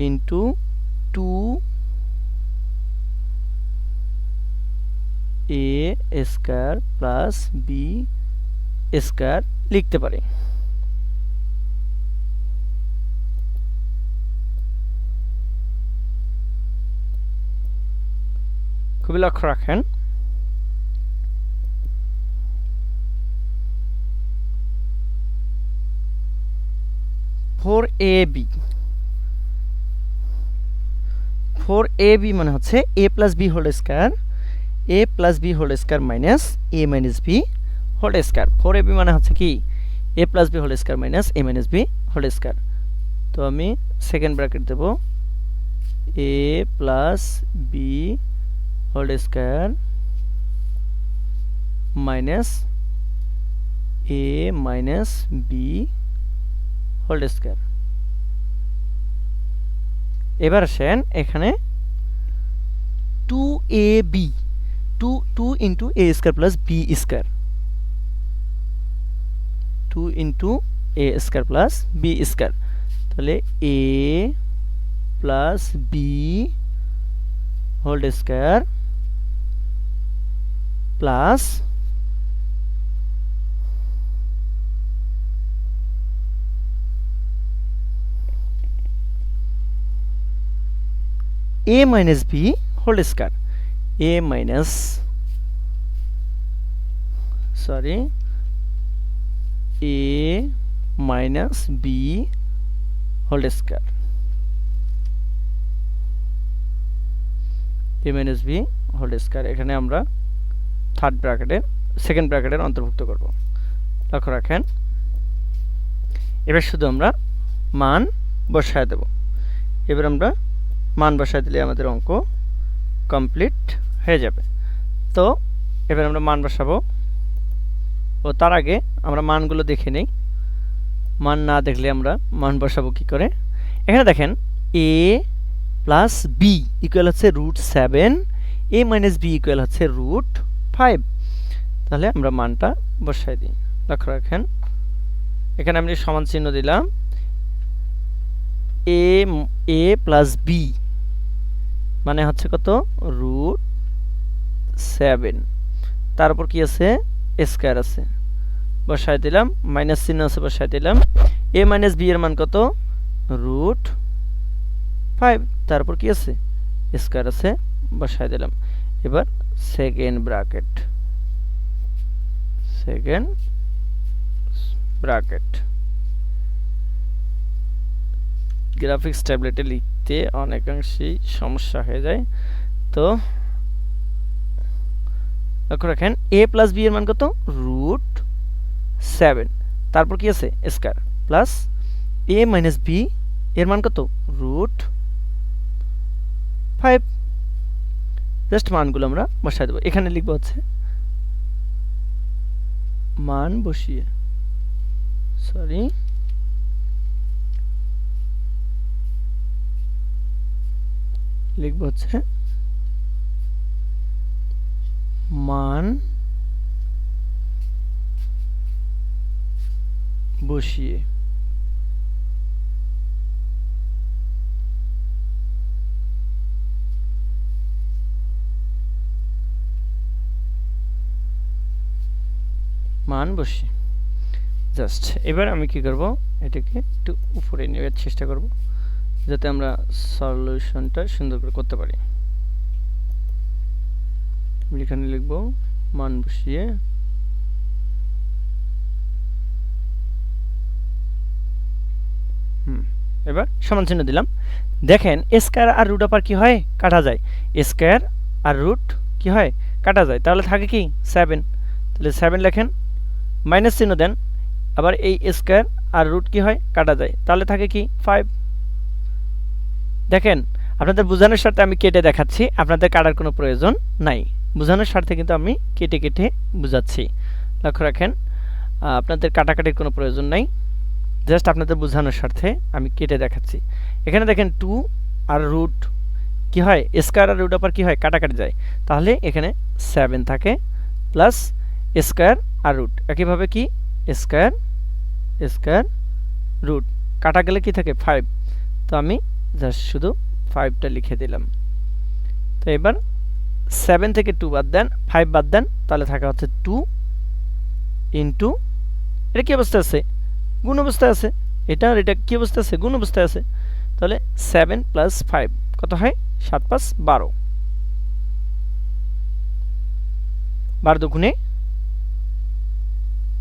into 2a square plus B square লিখতে পারি। খুবই লক্ষ্য রাখেন, ফোর এ বি মানে হচ্ছে A plus B whole square, A plus B whole square minus A minus B whole square. 4ab মানে হচ্ছে কি A plus B whole square minus A minus B whole square. তো আমি সেকেন্ড ব্র্যাকেট দেব, A plus B whole square minus A minus B whole square. এবার আসেন এখানে 2ab 2 into A square plus B square, 2 into A square plus B square, তাহলে এ plus B whole square plus a minus b whole square, a minus sorry a minus b whole square, a minus b whole square। এখানে আমরা third ব্র্যাকেটের second ব্র্যাকেটের অন্তর্ভুক্ত করব। লক্ষ্য রাখেন, এবার শুধু আমরা মান বসায় দেব। এবার আমরা মান বসায় দিলে আমাদের অঙ্ক কমপ্লিট হয়ে যাবে। তো এবার আমরা মান বসাবো, ও তার আগে আমরা মানগুলো দেখে নেই। মান না দেখলে আমরা মান বসাবো কি করে। এখানে দেখেন এ প্লাস বি ইকুয়াল হচ্ছে রুট 7, এ মাইনাস বি ইকুয়াল হচ্ছে রুট 5। তাহলে আমরা মানটা বসাই দিই। লক্ষ্য রাখেন, এখানে আমি সমান চিহ্ন দিলাম, এ প্লাস বি মানে হচ্ছে কত রুট 7, তার উপর কি আছে স্কয়ার আছে, বসাই দিলাম, মাইনাস চিহ্ন আছে বসাই দিলাম। এ মাইনাস বি এর মান কত রুট 5, তার উপর কি আছে স্কয়ার আছে বসাই দিলাম। এবার সেকেন্ড ব্র্যাকেট গ্রাফিক্স ট্যাবলেটে লিখতে অনেকাংশেই সমস্যা হয়ে যায়। তো লক্ষ্য রাখেন, এ প্লাস বি এর মান কত রুট 7, তারপর কি আছে স্কয়ার প্লাস এ মাইনাস বি এর মান কত রুট 5। জাস্ট মানগুলো আমরা বসাই দেবো। এখানে লিখবো হচ্ছে মান বসিয়ে লিখবো হচ্ছে মান বসিয়ে। মান বসিয়ে জাস্ট এবার আমি কি করব, এটাকে একটু উপরে নেওয়ার চেষ্টা করব যাতে আমরা সলিউশনটা সুন্দর করে করতে পারি। এখানে লিখব মান বসিয়ে এবার সমান চিহ্ন দিলাম। দেখেন স্কয়ার আর রুট আবার কি হয়, কাটা যায়। স্কয়ার আর রুট কি হয়, কাটা যায়। তাহলে থাকে কি 7, তাহলে 7 লেখেন, মাইনাস চিহ্ন দেন, আবার এই স্কয়ার আর রুট কি হয়, কাটা যায়, তাহলে থাকে কি 5। দেখেন আপনাদের বোঝানোর স্বার্থে আমি কেটে দেখাচ্ছি, আপনাদের কাটার কোনো প্রয়োজন নাই। বোঝানোর স্বার্থে কিন্তু আমি কেটে কেটে বুঝাচ্ছি, লক্ষ্য রাখেন। আপনাদের কাটাকাটির কোনো প্রয়োজন নাই, জাস্ট আপনাদের বোঝানোর স্বার্থে আমি কেটে দেখাচ্ছি। এখানে দেখেন 2 আর রুট কি হয়, স্কয়ার আর রুট আবার কি হয়, কাটাকাটি যায়। তাহলে এখানে 7 থাকে প্লাস স্কয়ার আর রুট, একইভাবে কি স্কয়ার স্কয়ার রুট, কাটা গেলে কি থাকে 5। তো আমি জাস্ট শুধু 5টা লিখে দিলাম। তো এবার 7 থেকে 2 বাদ দেন, 5 বাদ দেন, তাহলে থাকা হচ্ছে 2 ইন্টু, এটা কি অবস্থা আছে, গুণ অবস্থায় আছে। এটা আর এটা কি অবস্থা আছে, গুণ অবস্থায় আছে। তাহলে 7 প্লাস 5 কত হয়, 7 5 12, 12 দুগুণে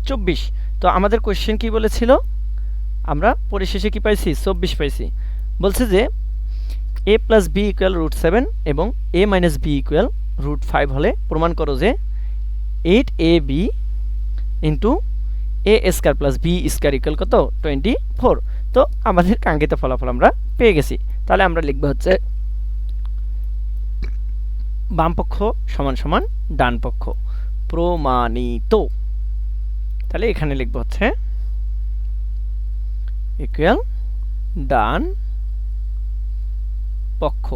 24। তো আমাদের কোশ্চেন কি বলেছিল, আমরা পরিশেষে কি পাইছি, 24 পাইছি। বলছে যে a প্লাস b ইকুয়াল √7 এবং a মাইনাস b ইকুয়াল √5 হলে প্রমাণ করো যে 8ab into a square plus b square equal কত, 24। তো আমাদের কাঙ্ক্ষিত ফলাফল আমরা পেয়ে গেছি। তাহলে আমরা লিখব হচ্ছে বাম পক্ষ সমান সমান ডান পক্ষ, প্রমাণিত। তাহলে এখানে লিখব হচ্ছে ইকুয়াল ডান পক্ষ,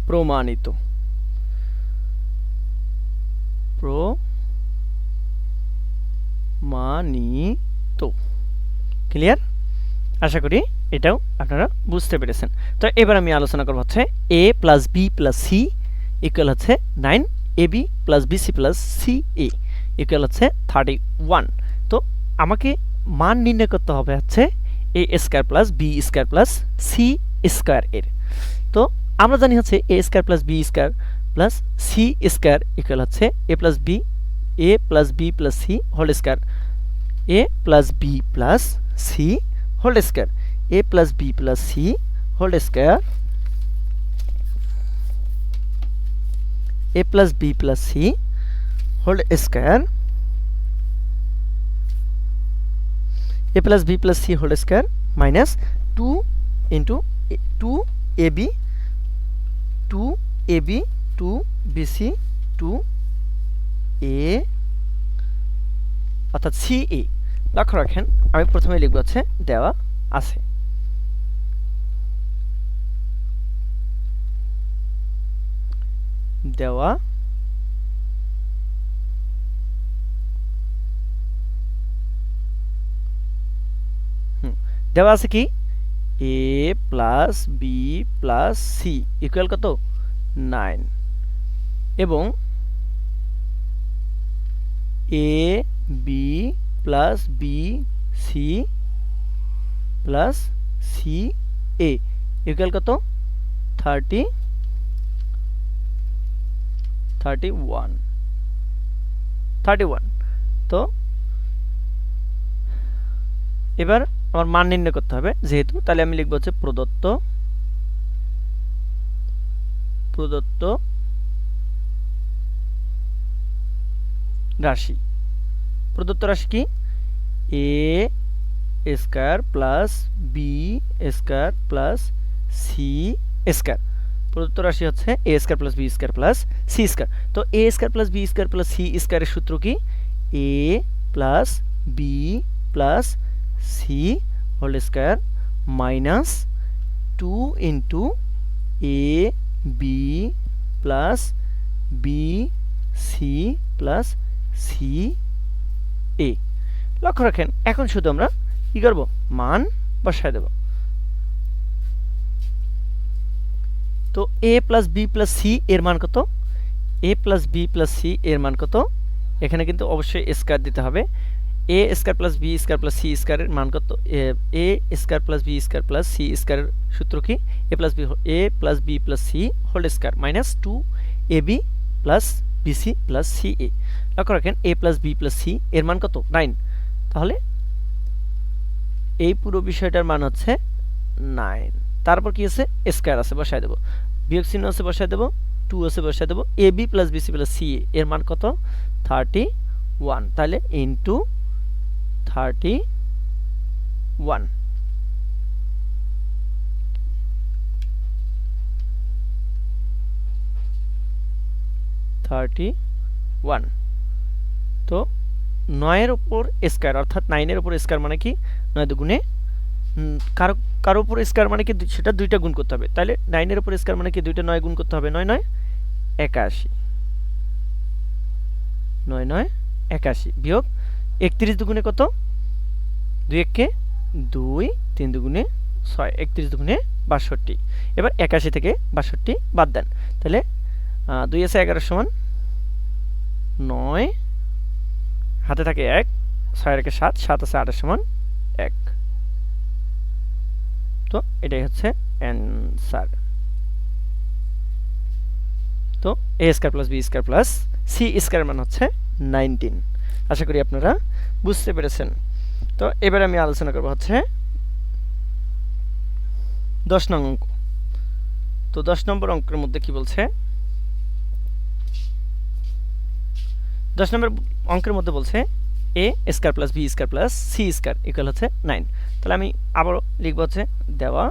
প্রমাণিত, প্রমাণিত। ক্লিয়ার? আশা করি এটাও আপনারা বুঝতে পেরেছেন। তো এবার আমি আলোচনা করব হচ্ছে a plus b plus c equal হচ্ছে 9, ab plus bc plus ca equal হচ্ছে 31। তো আমাকে মান নির্ণয় করতে হবে হচ্ছে a square plus b square plus c square এর। তো আমরা জানি হচ্ছে a square plus b square plus c square equal হচ্ছে a plus b plus c whole square, a plus b plus c whole square, a plus b plus c whole square, a plus b plus c whole square, a plus b plus c whole square minus 2 into 2ab 2bc 2a অর্থাৎ ca। লক্ষ্য রাখেন আমি প্রথমে লিখব হচ্ছে দেওয়া আছে, দেওয়া দেওয়া আছে কি a plus b plus c equal কত 9 এবং a b plus b c plus c a equal কত 31। তো এবার আমার মান নির্ণয় করতে হবে যেহেতু, তাহলে আমি লিখব হচ্ছে প্রদত্ত রাশি। প্রদত্ত রাশি কি a square plus b square plus c square. প্রদত্ত রাশি হচ্ছে a square plus b square plus c square. তো a square plus b square plus c স্কয়ারের সূত্র কি a plus b plus c whole square minus 2 into a b plus b c plus c a। লক্ষ্য রাখেন এখন শুধু আমরা কি করব, মান বসায় দেব। তো a plus b plus c এর মান কত? a plus b plus c এর মান কত? এখানে কিন্তু অবশ্যই স্কয়ার দিতে হবে। a square plus b square plus c স্কয়ারের মান কত? a square plus b square plus c স্কয়ারের সূত্র কি? a plus b plus c whole square minus 2ab plus bc plus ca। লক্ষ্য রাখেন a plus b plus c এর মান কত? 9। তাহলে এই পুরো বিষয়টার মান হচ্ছে 9। তারপর কি আছে? স্কয়ার আছে, বসায় দেব। বিয়োগ চিহ্ন আছে, বসায় দেব। 2 আছে, বসায় দেব। ab plus bc plus ca এর মান কত? 31। তাহলে ইনটু 31। তো 9 এর উপর স্কয়ার অর্থাৎ 9 এর উপর স্কয়ার মানে কি? 9 দুগুণে কারো উপর স্কয়ার মানে কি? সেটা দুইটা গুণ করতে হবে। তাহলে 9 এর উপর স্কয়ার মানে কি? দুইটা 9 গুণ করতে হবে। 9 9 81। 9 9 81 বিয়োগ 31 দুগুণে কত? 2 1 কে 2, 3 দুগুণে 6, 31 দুগুণে 62। এবার 81 থেকে 62 বাদ দেন। তাহলে 2 আছে 11 সমান 9, হাতে থাকে 1, 6 এর 7, 7 আছে 8 সমান 1। তো এটাই হচ্ছে অ্যান্সার। তো a square plus b square plus c square মান হচ্ছে 19। আশা করি আপনারা বুঝতে পেরেছেন। তো এবার আমি আলোচনা করব হচ্ছে 10 নং অঙ্ক। তো 10 নম্বর অঙ্কের মধ্যে কি বলছে? 10 নম্বর অঙ্কের মধ্যে বলছে a square plus b square plus c square equal হচ্ছে 9। তাহলে আমি আবার লিখব হচ্ছে দেওয়া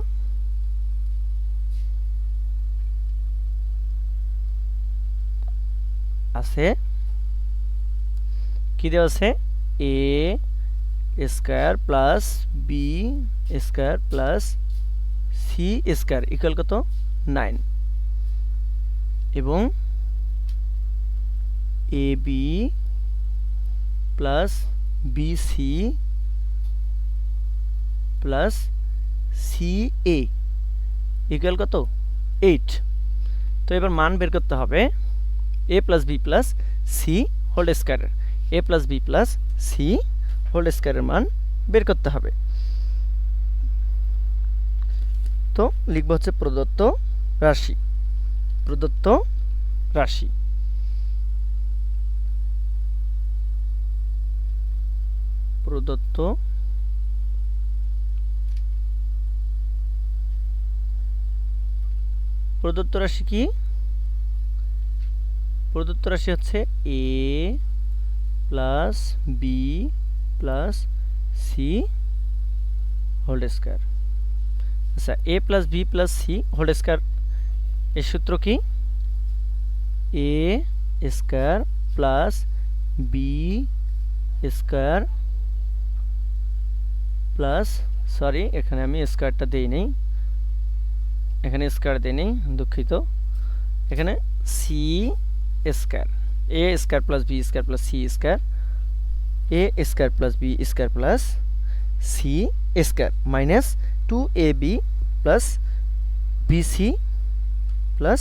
আছে, কি দেওয়া আছে? a square plus b square plus c square equal কত? 9 এবং ab plus bc plus ca equal কত? 8। তো এবার মান বের করতে হবে a plus b plus c whole square. a plus b plus c whole স্কয়ারের মান বের করতে হবে। তো লিখব হচ্ছে প্রদত্ত রাশি। প্রদত্ত রাশি প্রদত্ত প্রদত্ত রাশি কি? প্রদত্ত রাশি হচ্ছে a plus b plus c whole square. আচ্ছা, a plus b plus c whole square এর সূত্র কি? a square plus b square plus, sorry এখানে আমি স্কয়ারটা দেই নেই, এখানে স্কয়ার দেই নেই, দুঃখিত। এখানে c square, a square plus b square plus c square, a square plus b square plus c square minus 2ab plus bc plus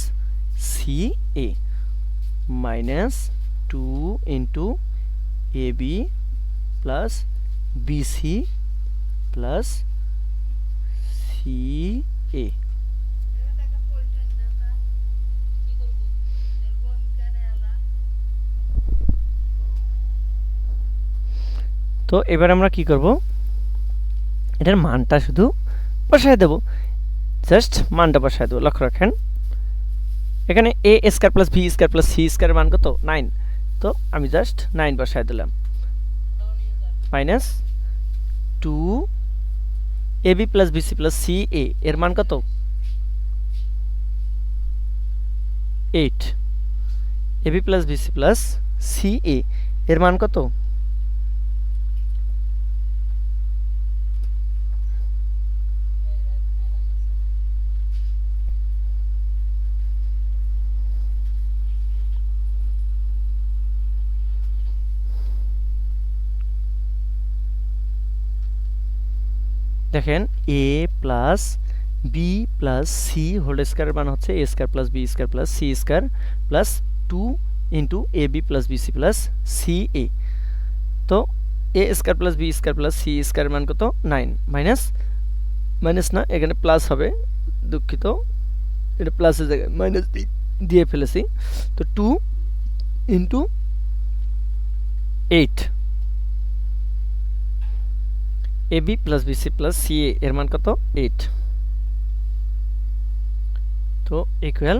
ca minus 2 into ab plus bc plus ca। তো এবার আমরা কি করব? এটার মানটা শুধু বসায় দেব, just মানটা বসায় দেব। লক্ষ্য রাখেন এখানে a square plus b square plus c স্কয়ারের মান কত? 9। তো আমি জাস্ট 9 বসায় দিলাম minus 2ab plus bc plus ca এর মান কত? 8। ab plus bc plus ca এর মান কত? দেখেন a plus B plus C whole স্কোয়ারের মান হচ্ছে A square plus B square plus C square plus 2 into A B plus B C plus C A. তো A square plus B square plus C স্কোয়ারের মান কত 9 minus না এখানে plus হবে, দুঃখিত, এটা প্লাসের জায়গায় মাইনাস দিয়ে ফেলেছি। তো 2 into 8 A B plus B C plus C এর মান কত 8। তো ইকুয়াল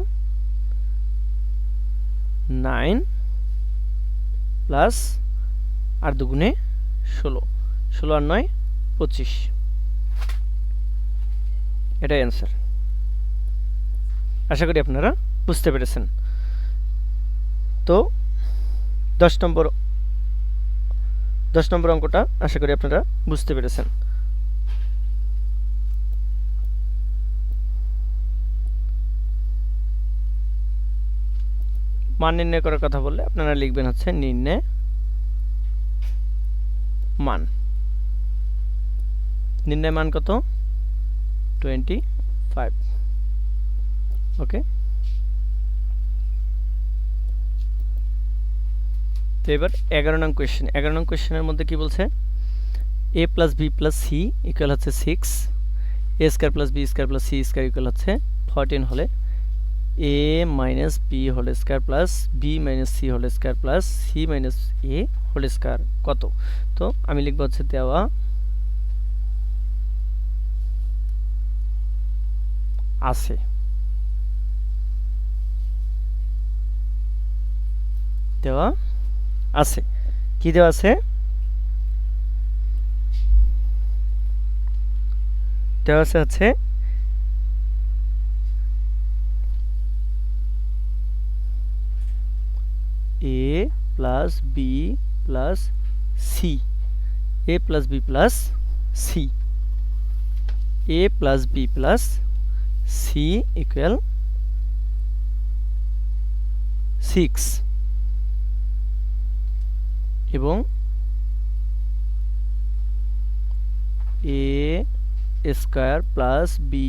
9 প্লাস আর দুগুণে 16, 16 আর 9 25, এটাই অ্যান্সার। আশা করি আপনারা বুঝতে পেরেছেন। তো 10 নম্বর অঙ্কটা আশা করি আপনারা বুঝতে পেরেছেন। মান নির্ণয় করার কথা বললে আপনারা লিখবেন হচ্ছে নির্ণয় মান। নির্ণয় মান কত 25। ওকে, তো এবার 11 নং কোয়েশ্চেন। 11 নং কোয়েশ্চেনের মধ্যে কি বলছে, A plus B plus C equal হচ্ছে 6, A square plus B square plus C square equal হচ্ছে 14 হলে A minus B whole square plus B minus C whole square plus C minus A whole square কত? তো আমি লিখবো হচ্ছে দেওয়া আছে। দেওয়া আছে, কি দেওয়া আছে? দেওয়া আছে হচ্ছে A plus B plus C, A plus B plus C, A plus B plus C equal 6 এবং A square plus B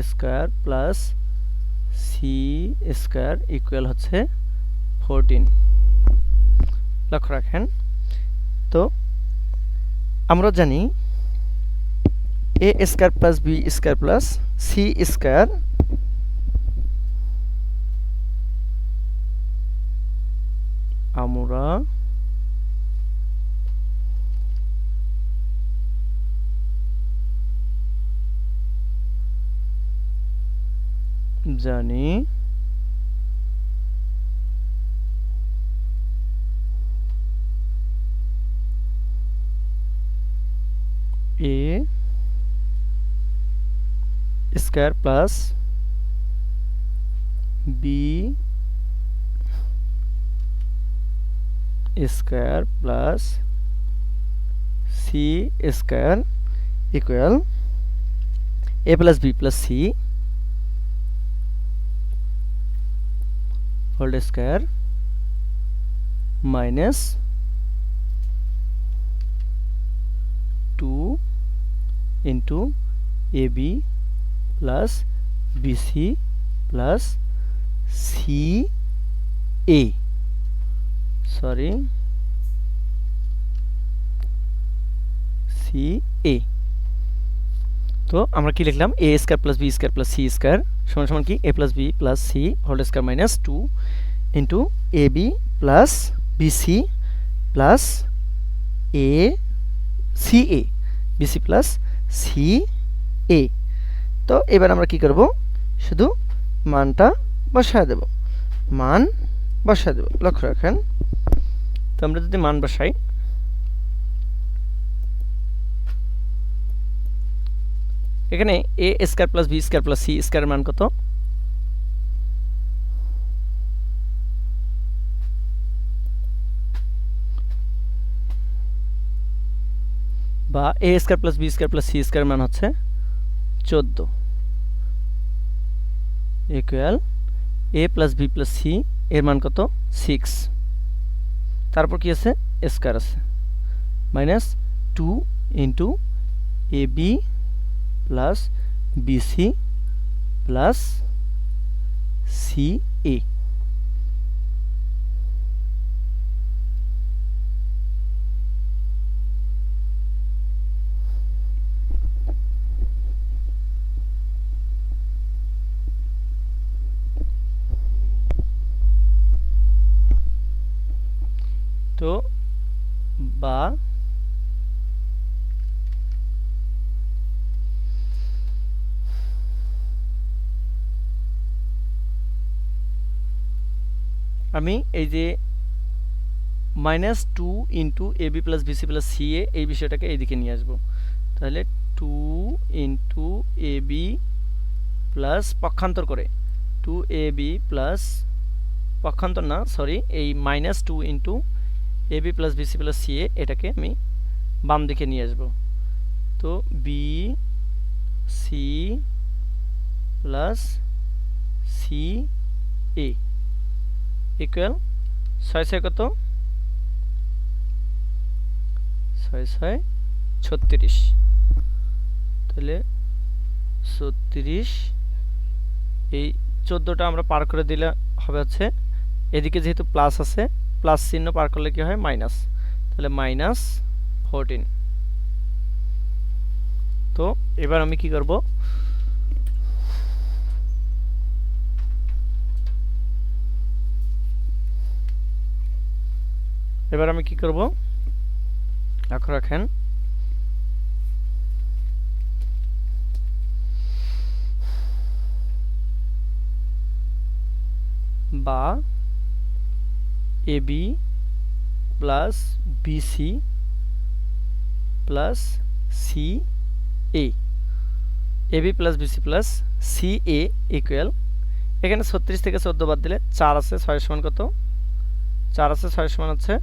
square plus C square equal হচ্ছে 14। লক্ষ্য রাখেন, তো আমরা জানি A square plus B square plus C square আমরা জানি A square plus B square plus C square equal A plus B plus C whole square minus 2 into A B plus BC plus C A, sorry C A. তো আমরা কি লিখলাম, A square plus B square plus C square সমান সমান কি A plus B plus C whole square minus 2 into A B plus BC plus A C A, BC plus C A. তো এবার আমরা কি করব, শুধু মানটা বসায় দেব, মান বসায় দেব। লক্ষ্য রাখেন, তো আমরা যদি মান বসাই, এখানে A square plus B square plus C স্কোয়ারের মান কত? বা A square plus B square plus C স্কোয়ারের মান হচ্ছে 14 equal A plus B plus C এর মান কত 6, তারপর কি আছে স্কোয়ার আছে minus 2 into A B plus BC plus CA. তো বা আমি এই যে -2 into AB plus BC plus CA এই বিষয়টাকে এইদিকে নিয়ে আসবো। তাহলে 2 ইন্টু এবি প্লাস পক্ষান্তর করে 2ab প্লাস পক্ষান্তর না সরি এই -2 into AB plus BC plus CA এটাকে আমি বাম দিকে নিয়ে আসবো। তো B C plus C A equal 6 কত 6 36। তাহলে 36 এই 14টা আমরা পার করে দিলে হবে হচ্ছে এদিকে যেহেতু প্লাস আছে প্লাস চিহ্ন পার করলে কি হয় মাইনাস, তাহলে -14। তো এবার আমি কি করব লক্ষ্য রাখেন বা AB plus BC plus C A AB plus BC plus C A equal এখানে 36 থেকে 14 বাদ দিলে 4 আছে 6 সমান কত 4 আছে 6 সমান হচ্ছে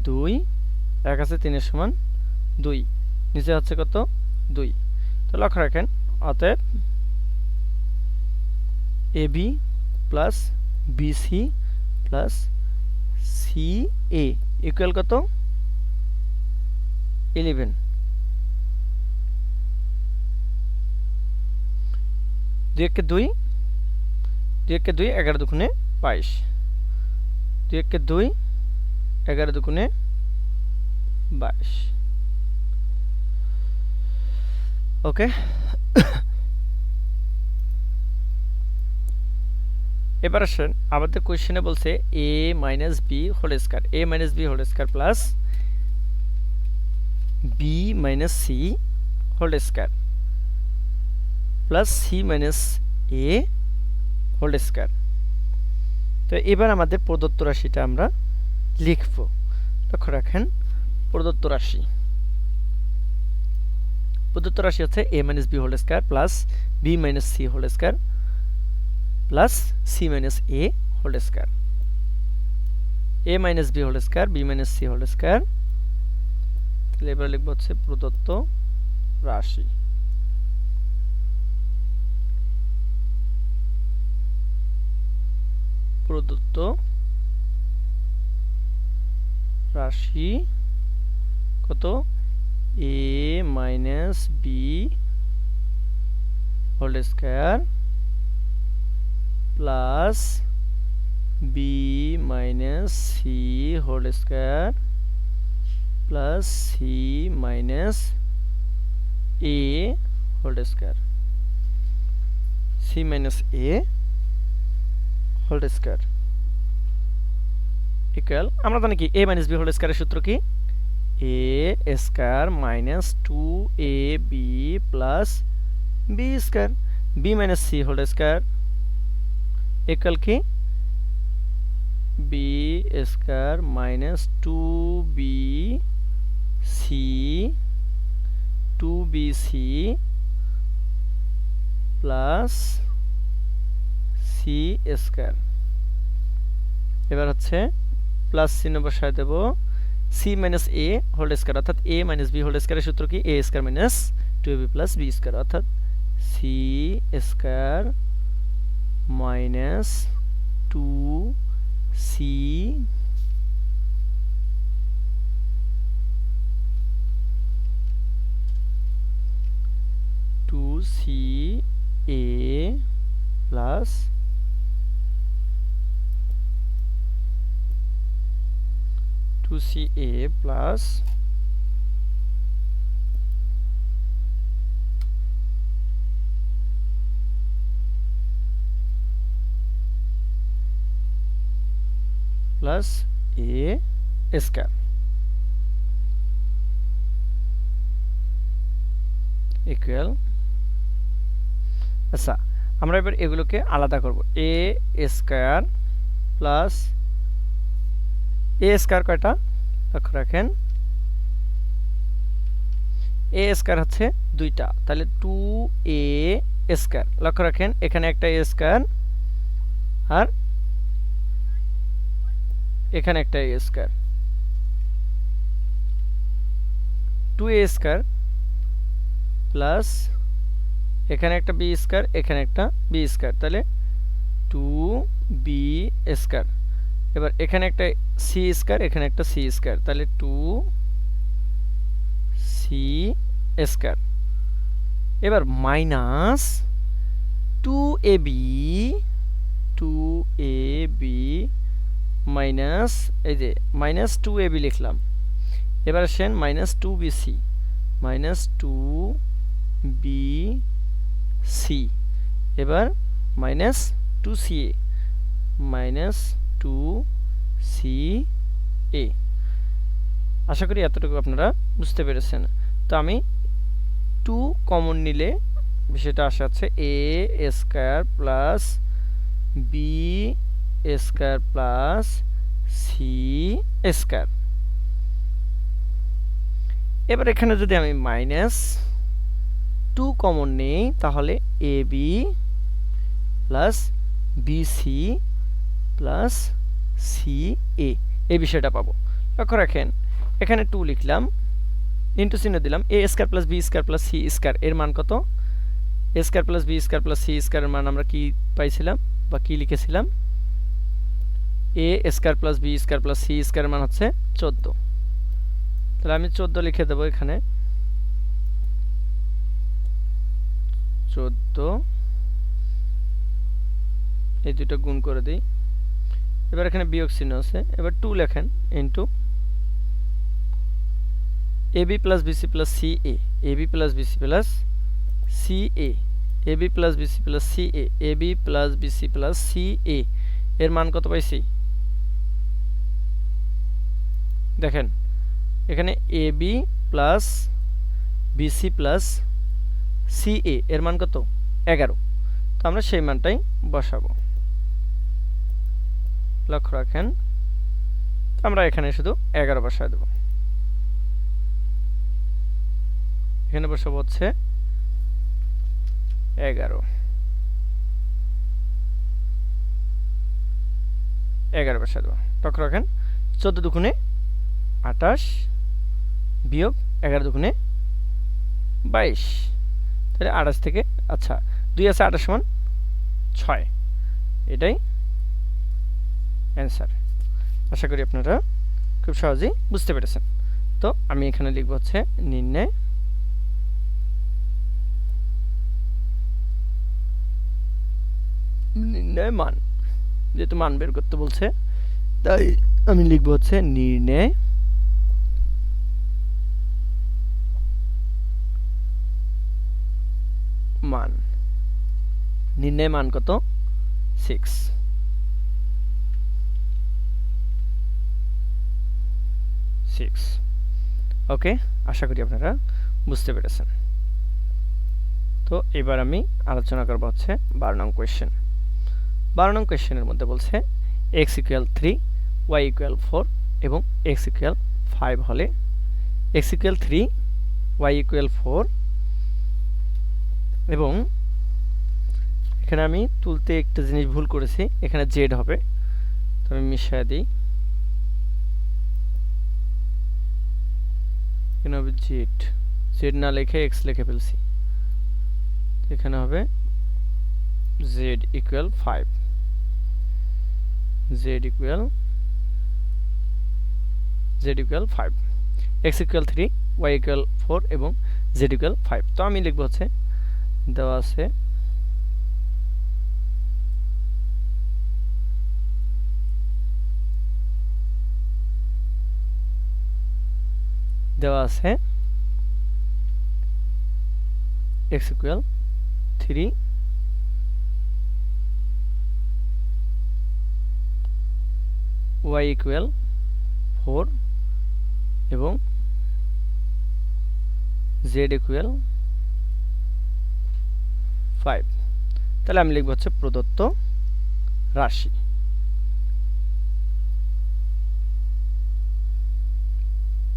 2, 1 আছে 3 এর সমান 2, নিচে হচ্ছে কত 2। তো লক্ষ্য রাখেন অতএব AB plus BC plus C A equal কত 11। 2 একে 2, 2 একে 2 11 দুগুণে 22, 2 একে 2 11 দুগুণে 22। ওকে এবার আসেন আমাদের কোশ্চেনে বলছে a minus B whole square a minus B whole square plus b minus C whole square plus C minus A whole square. তো এবার আমাদের প্রদত্ত রাশিটা আমরা লিখব। লক্ষ্য রাখেন প্রদত্ত রাশি হচ্ছে a minus B whole square plus b minus C whole square plus C minus A whole square. a minus B whole square b minus C whole square. তাহলে এবার লিখব হচ্ছে প্রদত্ত রাশি। প্রদত্ত রাশি কত a minus B whole square plus B minus C whole square plus C minus A whole square C minus A whole square equal আমরা জানি কি a মাইনাস বি হোল স্কয়ারের সূত্র কি a square minus 2ab plus b square b minus C whole square equal কি b square minus 2bc plus C square. এবার হচ্ছে plus চিহ্ন বসায় দেব C minus A whole square অর্থাৎ a মাইনাস বি হোল স্কয়ারের সূত্র কি a square minus 2ab plus b square অর্থাৎ C square minus 2c 2CA plus 2CA plus plus A square equal. আচ্ছা, আমরা এবার এগুলোকে আলাদা করব। A square plus A square কয়টা লক্ষ্য রাখেন, A স্কয়ার হচ্ছে দুইটা, তাহলে 2A স্কয়ার। লক্ষ্য রাখেন এখানে একটা A স্কয়ার আর এখানে একটা A square, 2A square plus এখানে একটা B স্কয়ার, এখানে একটা B স্কয়ার, তাহলে 2B স্কয়ার। এবার এখানে একটা C স্কয়ার, এখানে একটা C স্কয়ার, তাহলে 2C স্কয়ার। এবার মাইনাস 2AB মাইনাস এই যে মাইনাস 2AB লিখলাম। এবার আসেন মাইনাস 2BC মাইনাস 2BC, এবার মাইনাস 2CA মাইনাস 2CA। আশা করি এতটুকু আপনারা বুঝতে পেরেছেন। তো আমি 2 কমন নিলে বিষয়টা আসা হচ্ছে A square plus B square plus C square. এবার এখানে যদি আমি মাইনাস 2 কমন নেই তাহলে AB plus BC plus CA এই বিষয়টা পাবো। লক্ষ্য রাখেন এখানে 2 লিখলাম, ইন্টু চিহ্ন দিলাম, A square plus B square plus C square এর মান কত? A square plus B square plus C স্কয়ারের মান আমরা কি পাইছিলাম বা কি লিখেছিলাম? A square plus B square plus C স্কয়ারের মান হচ্ছে 14। তাহলে আমি 14 লিখে দেব এখানে, 14 এই দুটো গুণ করে দিই। এবার এখানে বিয়োগ চিহ্ন আছে, এবার 2 লেখেন into AB plus BC plus CA AB plus BC plus CA AB plus BC plus CA AB plus BC plus CA এর মান কত পাইছি দেখেন এখানে AB plus BC plus CA এর মান কত 11। তো আমরা সেই মানটাই বসাবো। লক্ষ্য রাখেন আমরা এখানে শুধু 11 বসায় দেব। এখানে বসাবো হচ্ছে 11 বসায় দেব। লক্ষ্য রাখেন 14 দুগুণে 28 বিয়োগ 11 দুগুণে 22, তাহলে 28 থেকে আচ্ছা 2 আছে 28 সমান 6, এটাই অ্যান্সার। আশা করি আপনারা খুব সহজেই বুঝতে পেরেছেন। তো আমি এখানে লিখব হচ্ছে নির্ণয় মান, যেহেতু মান বের করতে বলছে তাই আমি লিখব হচ্ছে নির্ণয় মান। নির্ণয় মান কত 6। ওকে, আশা করি আপনারা বুঝতে পেরেছেন। তো এবার আমি আলোচনা করব হচ্ছে 12 নং কোয়েশ্চেন। 12 নং কোয়েশ্চেনের মধ্যে বলছে x ইকুয়াল 3 y ইকুয়াল 4 এবং x ইকুয়াল 5 হলে x ইকুয়াল 3 y ইকুয়াল 4 এবং এখানে আমি তুলতে একটা জিনিস ভুল করেছি, এখানে z হবে, তো আমি মিশিয়ে দিই। এখানে হবে z না লিখে x লিখে ফেলছি, এখানে হবে z equal 5 x equal 3 y equal 4 এবং z ইকুয়াল 5। তো আমি লিখব হচ্ছে দেওয়া আছে x equal 3 y equal 4 এবং z equal 5। তাহলে আমি লিখব হচ্ছে প্রদত্ত রাশি।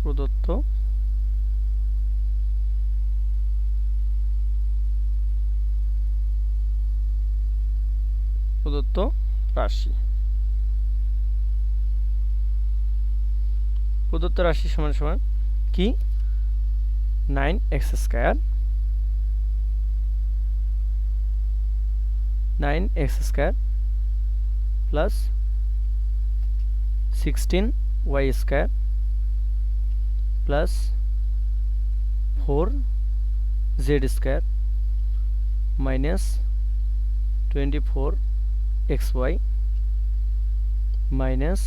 প্রদত্ত রাশি। প্রদত্ত রাশি সমান সমান কি 9x square 9x square plus 16y square plus 4z square minus 24xy minus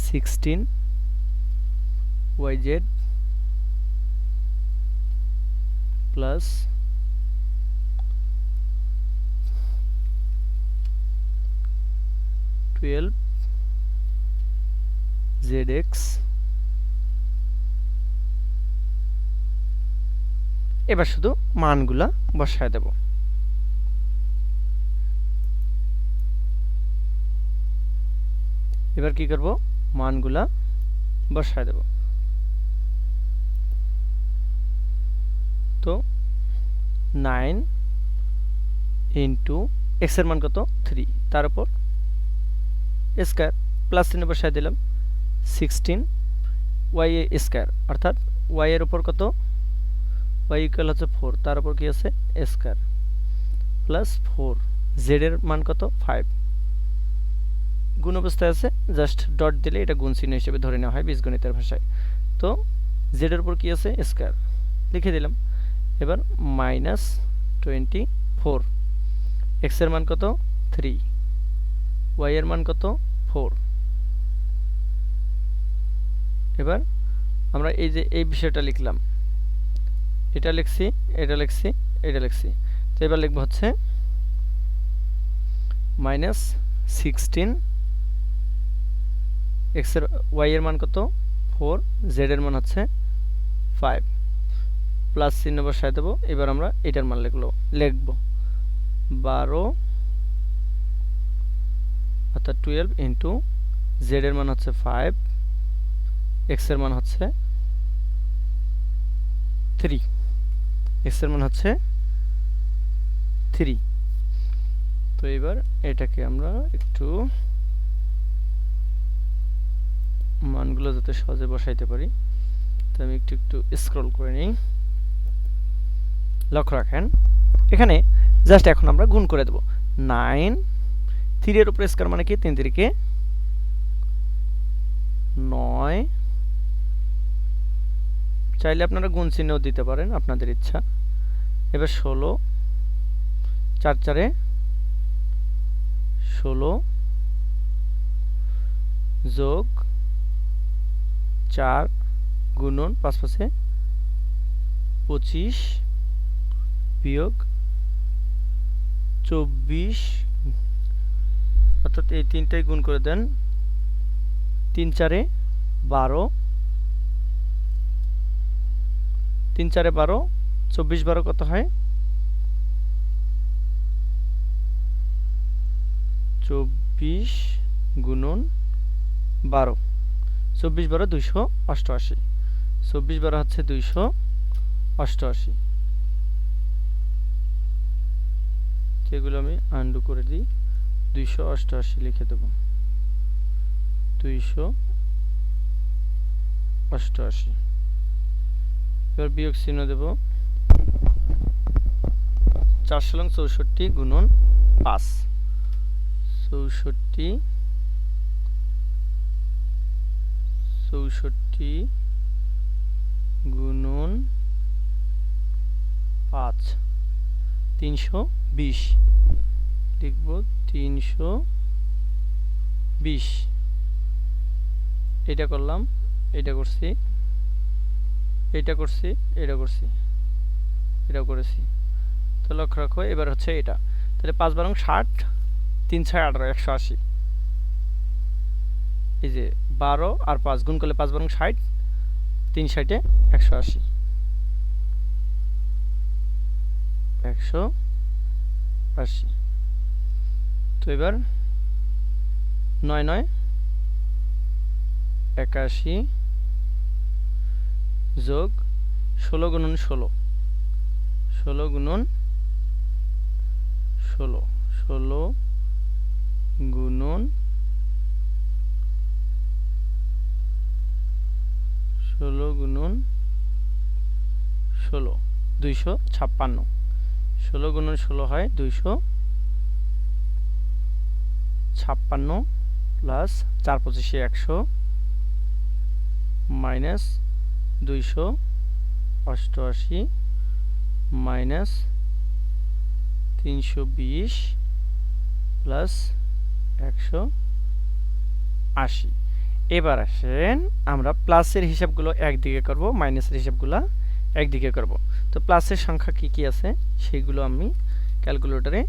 16yz plus 12zx। এবার শুধু মানগুলা বসায় দেব। এবার কি করব মানগুলা বসায় দেব। তো 9 ইনটু x এর মান কত 3 তার উপর স্কয়ার প্লাস চিহ্ন বসায় দিলাম 16 y স্কয়ার অর্থাৎ y এর উপর কত y ইকুয়াল হচ্ছে 4 তার উপর কি আছে স্কয়ার প্লাস 4 z এর মান কত 5 গুণ অবস্থায় আছে জাস্ট ডট দিলে এটা গুণ চিহ্ন হিসেবে ধরে নেওয়া হয় বীজগণিতের ভাষায়। তো z এর উপর কি আছে স্কয়ার লিখে দিলাম। এবার মাইনাস 24 x এর মান কত 3 y এর মান কত 4। এবার আমরা এই যে এই বিষয়টা লিখলাম এটা লিখছি এটা লিখছি এটা লিখছি। তো এবার লিখব হচ্ছে মাইনাস 16 x এর y এর মান কত 4 z এর মান হচ্ছে 5 প্লাস চিহ্ন বসায় দেব। এবার আমরা এটার মান লিখব 12 অর্থাৎ 12 ইনটু z এর মান হচ্ছে 5 x এর মান হচ্ছে 3 x এর মান হচ্ছে 3। তো এবার এটাকে আমরা একটু মানগুলো যাতে সহজে বসাইতে পারি তো আমি একটু স্ক্রল করে নিই। লক্ষ্য রাখেন এখানে জাস্ট এখন আমরা গুণ করে দেব 9 3 এর উপর স্কয়ার মানে কি 3 3 9 চাইলে আপনারা গুণ চিহ্নও দিতে পারেন আপনাদের ইচ্ছা। এবার 16 4 4 16 যোগ 4 গুণন 5 5 25 বিয়োগ 24 অর্থাৎ এই তিনটাই গুণ করে দেন 3 4 12 3 4 12 24 12 কত হয় 24 গুণন 12 24 12 288 24 12 হচ্ছে 288। এগুলো আমি আনডু করে দিই 288 লিখে দেব 288। এবার বিয়োগ চিহ্ন দেব 4 সালং 64 গুণন 5 64 গুণন 5 320 লিখব 320 এটা করলাম, এটা করছি, এটা করছি, এটা করছি, এটা করেছি। তো লক্ষ্য রাখো এবার হচ্ছে এটা, তাহলে 5 বারং 60, 3 6 18 180। এই যে 12 আর 5 গুণ করলে 5 বারং 60, 3 60 180, 180। তো এবার 9 9 81 যোগ 16 গুণন 16, 16 গুণন 16, 16 গুণন 16 গুণন 16 256, 16 গুণন 16 হয় 256 প্লাস 4 25 100 মাইনাস 288 মাইনাস 320 প্লাস 180। এবার আসেন আমরা প্লাসের হিসাবগুলো একদিকে করব, মাইনাসের হিসাবগুলো একদিকে করব। তো প্লাসের সংখ্যা কি কি আছে সেগুলো আমি ক্যালকুলেটরে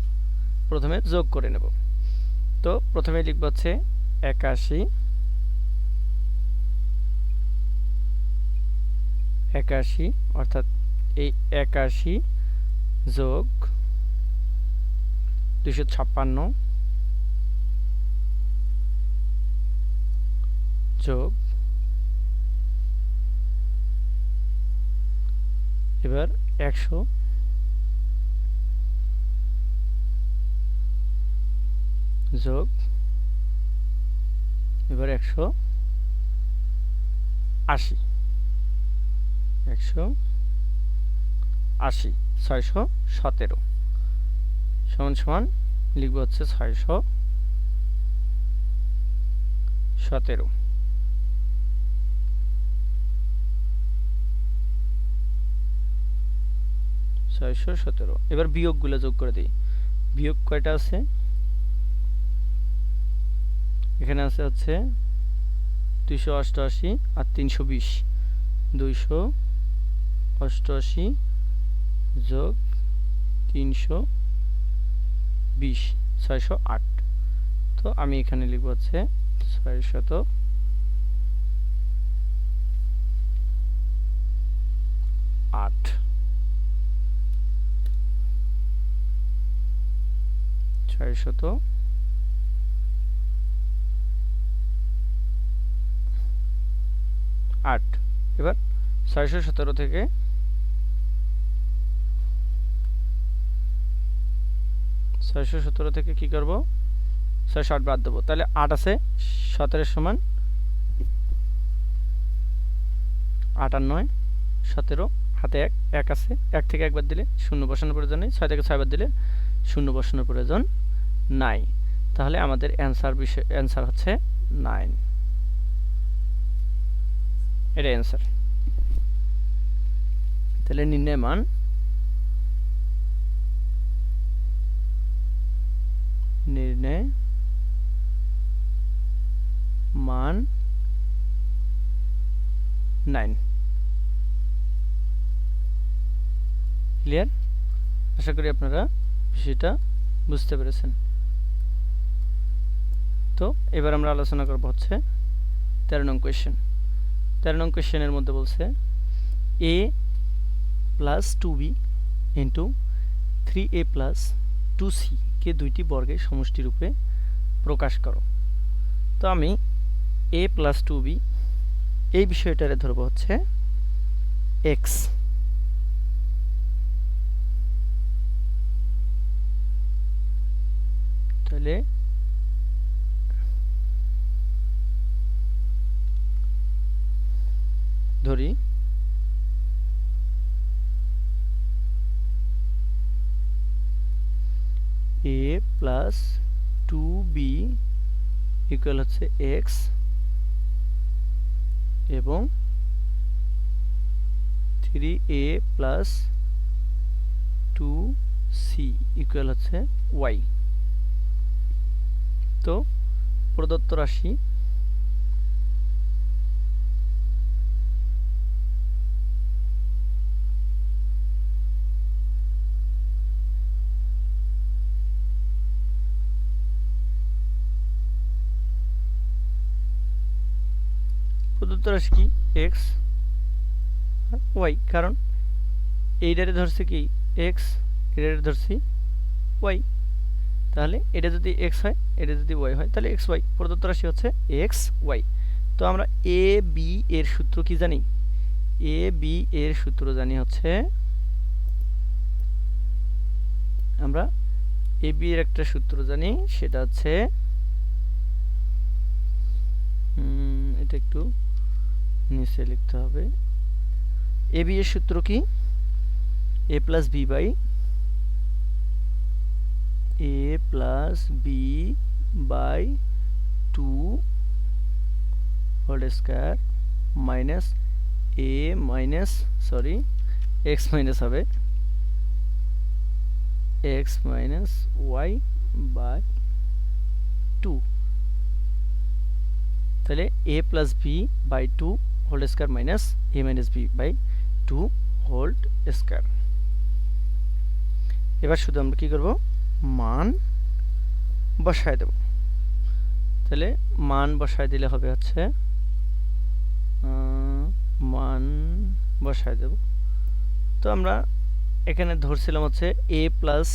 প্রথমে যোগ করে নেব। তো প্রথমে লিখব হচ্ছে 81 81 অর্থাৎ এই 81 যোগ 256 যোগ এবার 100 যোগ এবার 180, 180 617 সমান সমান লিখব হচ্ছে 617। 617 এবার বিয়োগগুলো যোগ করে দিই। বিয়োগ কয়টা আছে? এখানে আছে হচ্ছে 288 আর 320, 288 যোগ 320 608। তো আমি এখানে লিখব হচ্ছে 608 608। এবার 617 থেকে 617 থেকে কি করব? 608 বাদ দেবো, তাহলে 8 আছে 17 সমান 8 আর 9 17, হাতে 1 1 আছে, 1 থেকে 1 বাদ দিলে 0 বসানোর প্রয়োজন নেই, 6 থেকে 6 বাদ দিলে 0 বসানোর প্রয়োজন নাই। তাহলে আমাদের অ্যান্সার হচ্ছে 9, এটা অ্যান্সার। তাহলে নির্ণয় মান মান 9। ক্লিয়ার? আশা করি আপনারা বিষয়টা বুঝতে পেরেছেন। তো এবার আমরা আলোচনা করব হচ্ছে 13 নং কোয়েশ্চেন। 13 নং কোয়েশ্চেনের মধ্যে বলছে a plus 2b into 3a plus 2c কে দুইটি বর্গের সমষ্টি রূপে প্রকাশ করো। তো আমি a প্লাস 2b এই বিষয়টারে ধরব হচ্ছে x, তাহলে ধরি a প্লাস 2b ইকুয়াল হচ্ছে x এবং 3a প্লাস 2c ইকুয়াল হচ্ছে y। তো প্রদত্ত রাশি কি x y, কারণ এইটারে ধরছে কি x, এটারে ধরছি y, তাহলে এটা যদি x হয় এটা যদি y হয় তাহলে xy। প্রদত্ত রাশি হচ্ছে xy। তো আমরা a b এর সূত্র কি জানি? a b এর সূত্র জানি হচ্ছে, আমরা a b এর একটা সূত্র জানি, সেটা হচ্ছে এটা একটু নিচে লিখতে হবে। a b এর সূত্র কি? a plus b by a plus b by 2 whole square minus a minus x minus হবে x মাইনাস y বাই 2। তাহলে a plus b by 2 whole square minus a minus b by 2 whole square. এবার শুধু আমরা কি করব? মান বসায় দেব। তাহলে মান বসায় দিলে হবে হচ্ছে মান বসায় দেব। তো আমরা এখানে ধরছিলাম হচ্ছে a প্লাস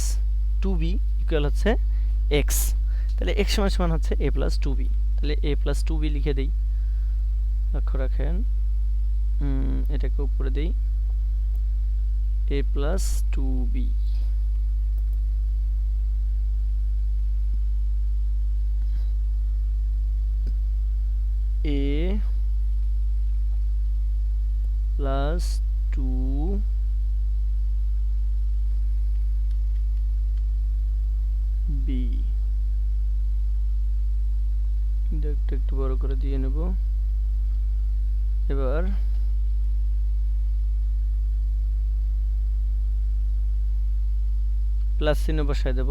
2b ইকুয়াল হচ্ছে x। তাহলে x সমান সমান হচ্ছে a প্লাস 2b। তাহলে a প্লাস 2b লিখে দেই। লক্ষ্য রাখেন, এটাকে উপরে দেই, a plus 2b। a plus 2b, একটু বড় করে দিয়ে নেব। এবার প্লাস চিহ্ন বসায় দেব।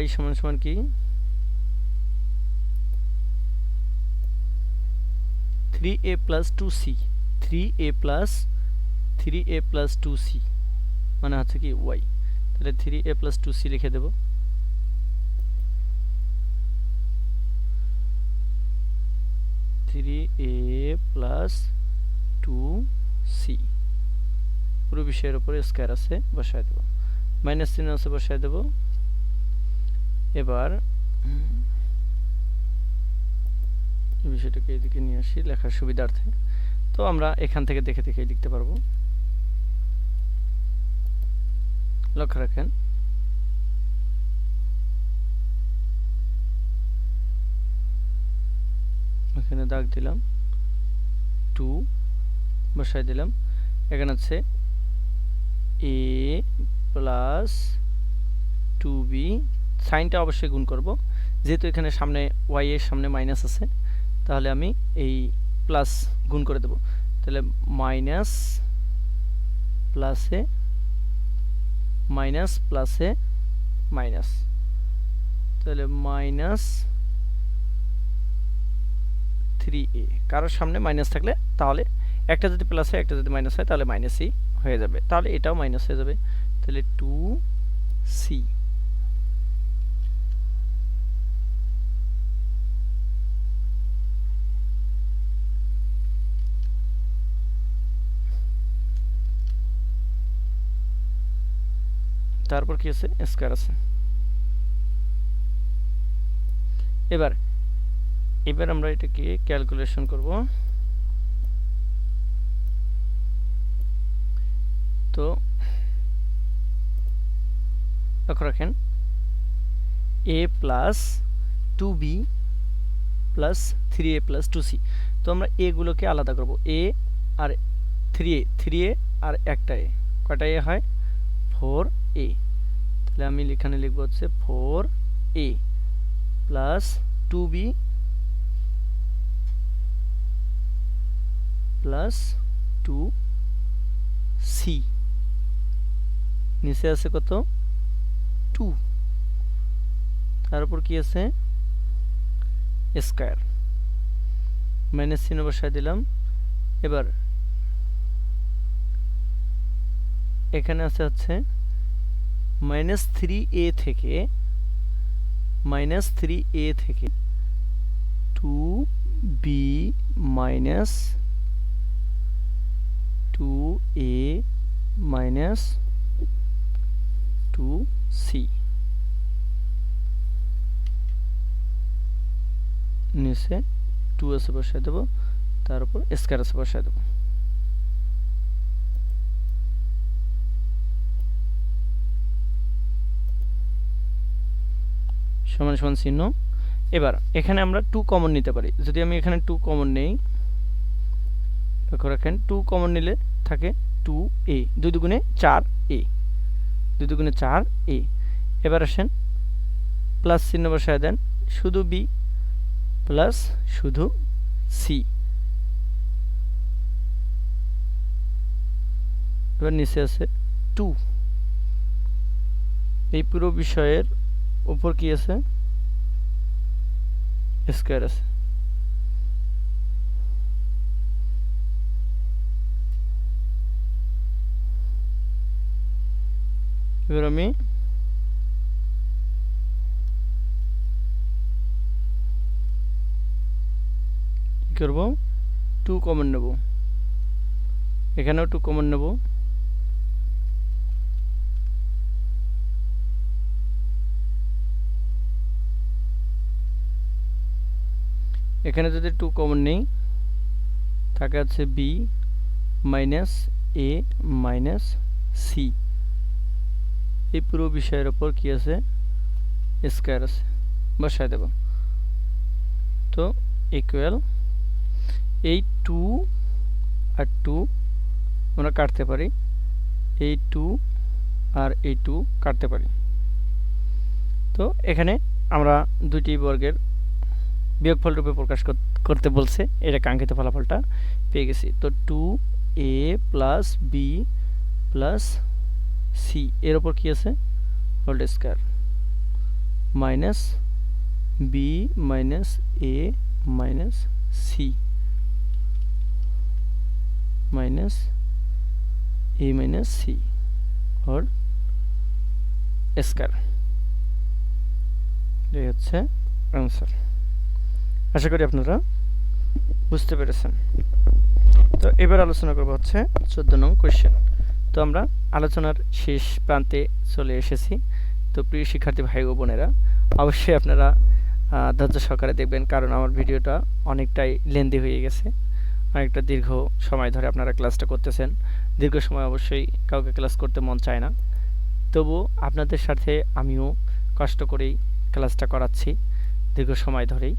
y সমান সমান কি? 3a plus 2c, 3a plus 2c মানে হচ্ছে কি y। তাহলে 3a প্লাস 2c লিখে দেব। a প্লাস 2c পুরো বিষয়ের উপরে স্কয়ার আছে, বসায় দেব। মাইনাস চিহ্ন আছে, বসায় দেব। এবার এই বিষয়টাকে এদিকে নিয়ে আসি লেখার সুবিধার্থে। তো আমরা এখান থেকে দেখে দেখে লিখতে পারবো। লক্ষ্য রাখেন, এখানে দাগ দিলাম, 2 বসায় দিলাম। এখানে আছে a প্লাস 2b, সাইনটা অবশ্যই গুণ করব, যেহেতু এখানে সামনে y এর সামনে মাইনাস আছে, তাহলে আমি এই প্লাস গুণ করে দেব। তাহলে মাইনাস প্লাসে মাইনাস প্লাসে মাইনাস, তাহলে মাইনাস 3a। কারোর সামনে মাইনাস থাকলে তাহলে একটা যদি প্লাস হয় একটা যদি মাইনাস হয় তাহলে মাইনাসই হয়ে যাবে, তাহলে এটাও মাইনাস হয়ে যাবে। তাহলে 2c। তারপর কি আছে? স্কয়ার আছে। এবার আমরা এটাকে ক্যালকুলেশন করব। তো লক্ষ্য রাখেন, a plus 2b plus 3a plus 2c। তো আমরা a গুলোকে আলাদা করব, a আর 3a আর একটা a, কয়টা a হয়? 4a। তাহলে আমি এখানে লিখব হচ্ছে 4a plus 2b plus 2c নিচে আছে কত 2, তার উপর কি আছে স্কয়ার, মাইনাস চিহ্ন বসায় দিলাম। এবার এখানে আছে হচ্ছে -3a থেকে 2b minus 2a minus 2c, নিচে 2 আছে বসায় দেব, তার উপর স্কয়ার আছে বসায় দেব। সমান সমান চিহ্ন। এবার এখানে আমরা 2 কমন নিতে পারি। যদি আমি এখানে 2 কমন নেই, লক্ষ্য রাখেন 2 কমন নিলে থাকে 2a, 2 দুগুণে 4a, 2 দুগুণে 4a। এবার আসেন প্লাস চিহ্ন বসায় দেন, শুধু b প্লাস শুধু c। এবার নিচে আছে 2, এই পুরো বিষয়ের উপর কি আছে স্কয়ার আছে। এবার আমি কি করব, 2 কমন নেব, এখানেও 2 কমন নেব। এখানে যদি 2 কমন নেই, থাকে আছে b minus a minus c, এই পুরো বিষয়ের উপর কি আছে স্কয়ার আছে, বসায় দেব। তো ইকুয়াল এই 2 আর 2 আমরা কাটতে পারি, এই 2 আর এই 2 কাটতে পারি। তো এখানে আমরা দুইটি বর্গের বিয়োগফল রূপে প্রকাশ করতে বলছে, এটা কাঙ্ক্ষিত ফলাফলটা পেয়ে গেছি। তো 2a plus b plus c এর উপর কি আছে whole square minus b minus a minus c minus a minus c whole square, এই হচ্ছে आंसर। আশা করি আপনারা বুঝতে পেরেছেন। তো এবার আলোচনা করব হচ্ছে 14 নং কোশ্চেন। তো আমরা আলোচনার শেষ প্রান্তে চলে এসেছি। তো প্রিয় শিক্ষার্থী ভাই ও বোনেরা, অবশ্যই আপনারা ধৈর্য সহকারে দেখবেন, কারণ আমার ভিডিওটা অনেকটাই লেন্দি হয়ে গেছে, অনেকটা দীর্ঘ সময় ধরে আপনারা ক্লাসটা করতেছেন। দীর্ঘ সময় অবশ্যই কাউকে ক্লাস করতে মন চায় না, তবু আপনাদের সাথে আমিও কষ্ট করেই ক্লাসটা করাচ্ছি দীর্ঘ সময় ধরেই।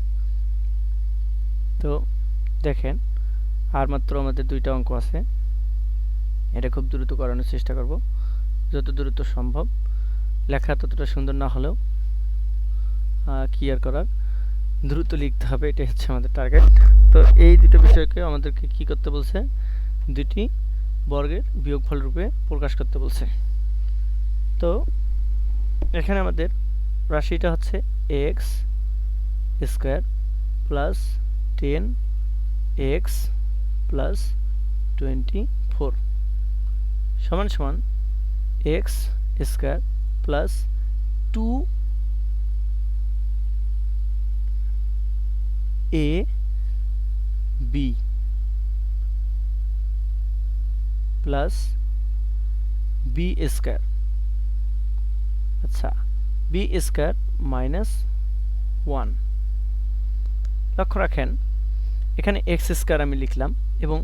তো দেখেন, আর মাত্র আমাদের 2টা অঙ্ক আছে, এটা খুব দ্রুত করানোর চেষ্টা করব, যত দ্রুত সম্ভব। লেখা ততটা সুন্দর না হলেও কি আর করার, দ্রুত লিখতে হবে, এটাই হচ্ছে আমাদের টার্গেট। তো এই দুটো বিষয়কে আমাদেরকে কি করতে বলছে, দুটি বর্গের বিয়োগফল রূপে প্রকাশ করতে বলছে। তো এখানে আমাদের রাশিটা হচ্ছে x square plus 10x plus 24 সমান সমান x square plus 2ab plus b square, আচ্ছা b স্কয়ার মাইনাস 1। লক্ষ্য রাখেন এখানে x স্কয়ার আমি লিখলাম এবং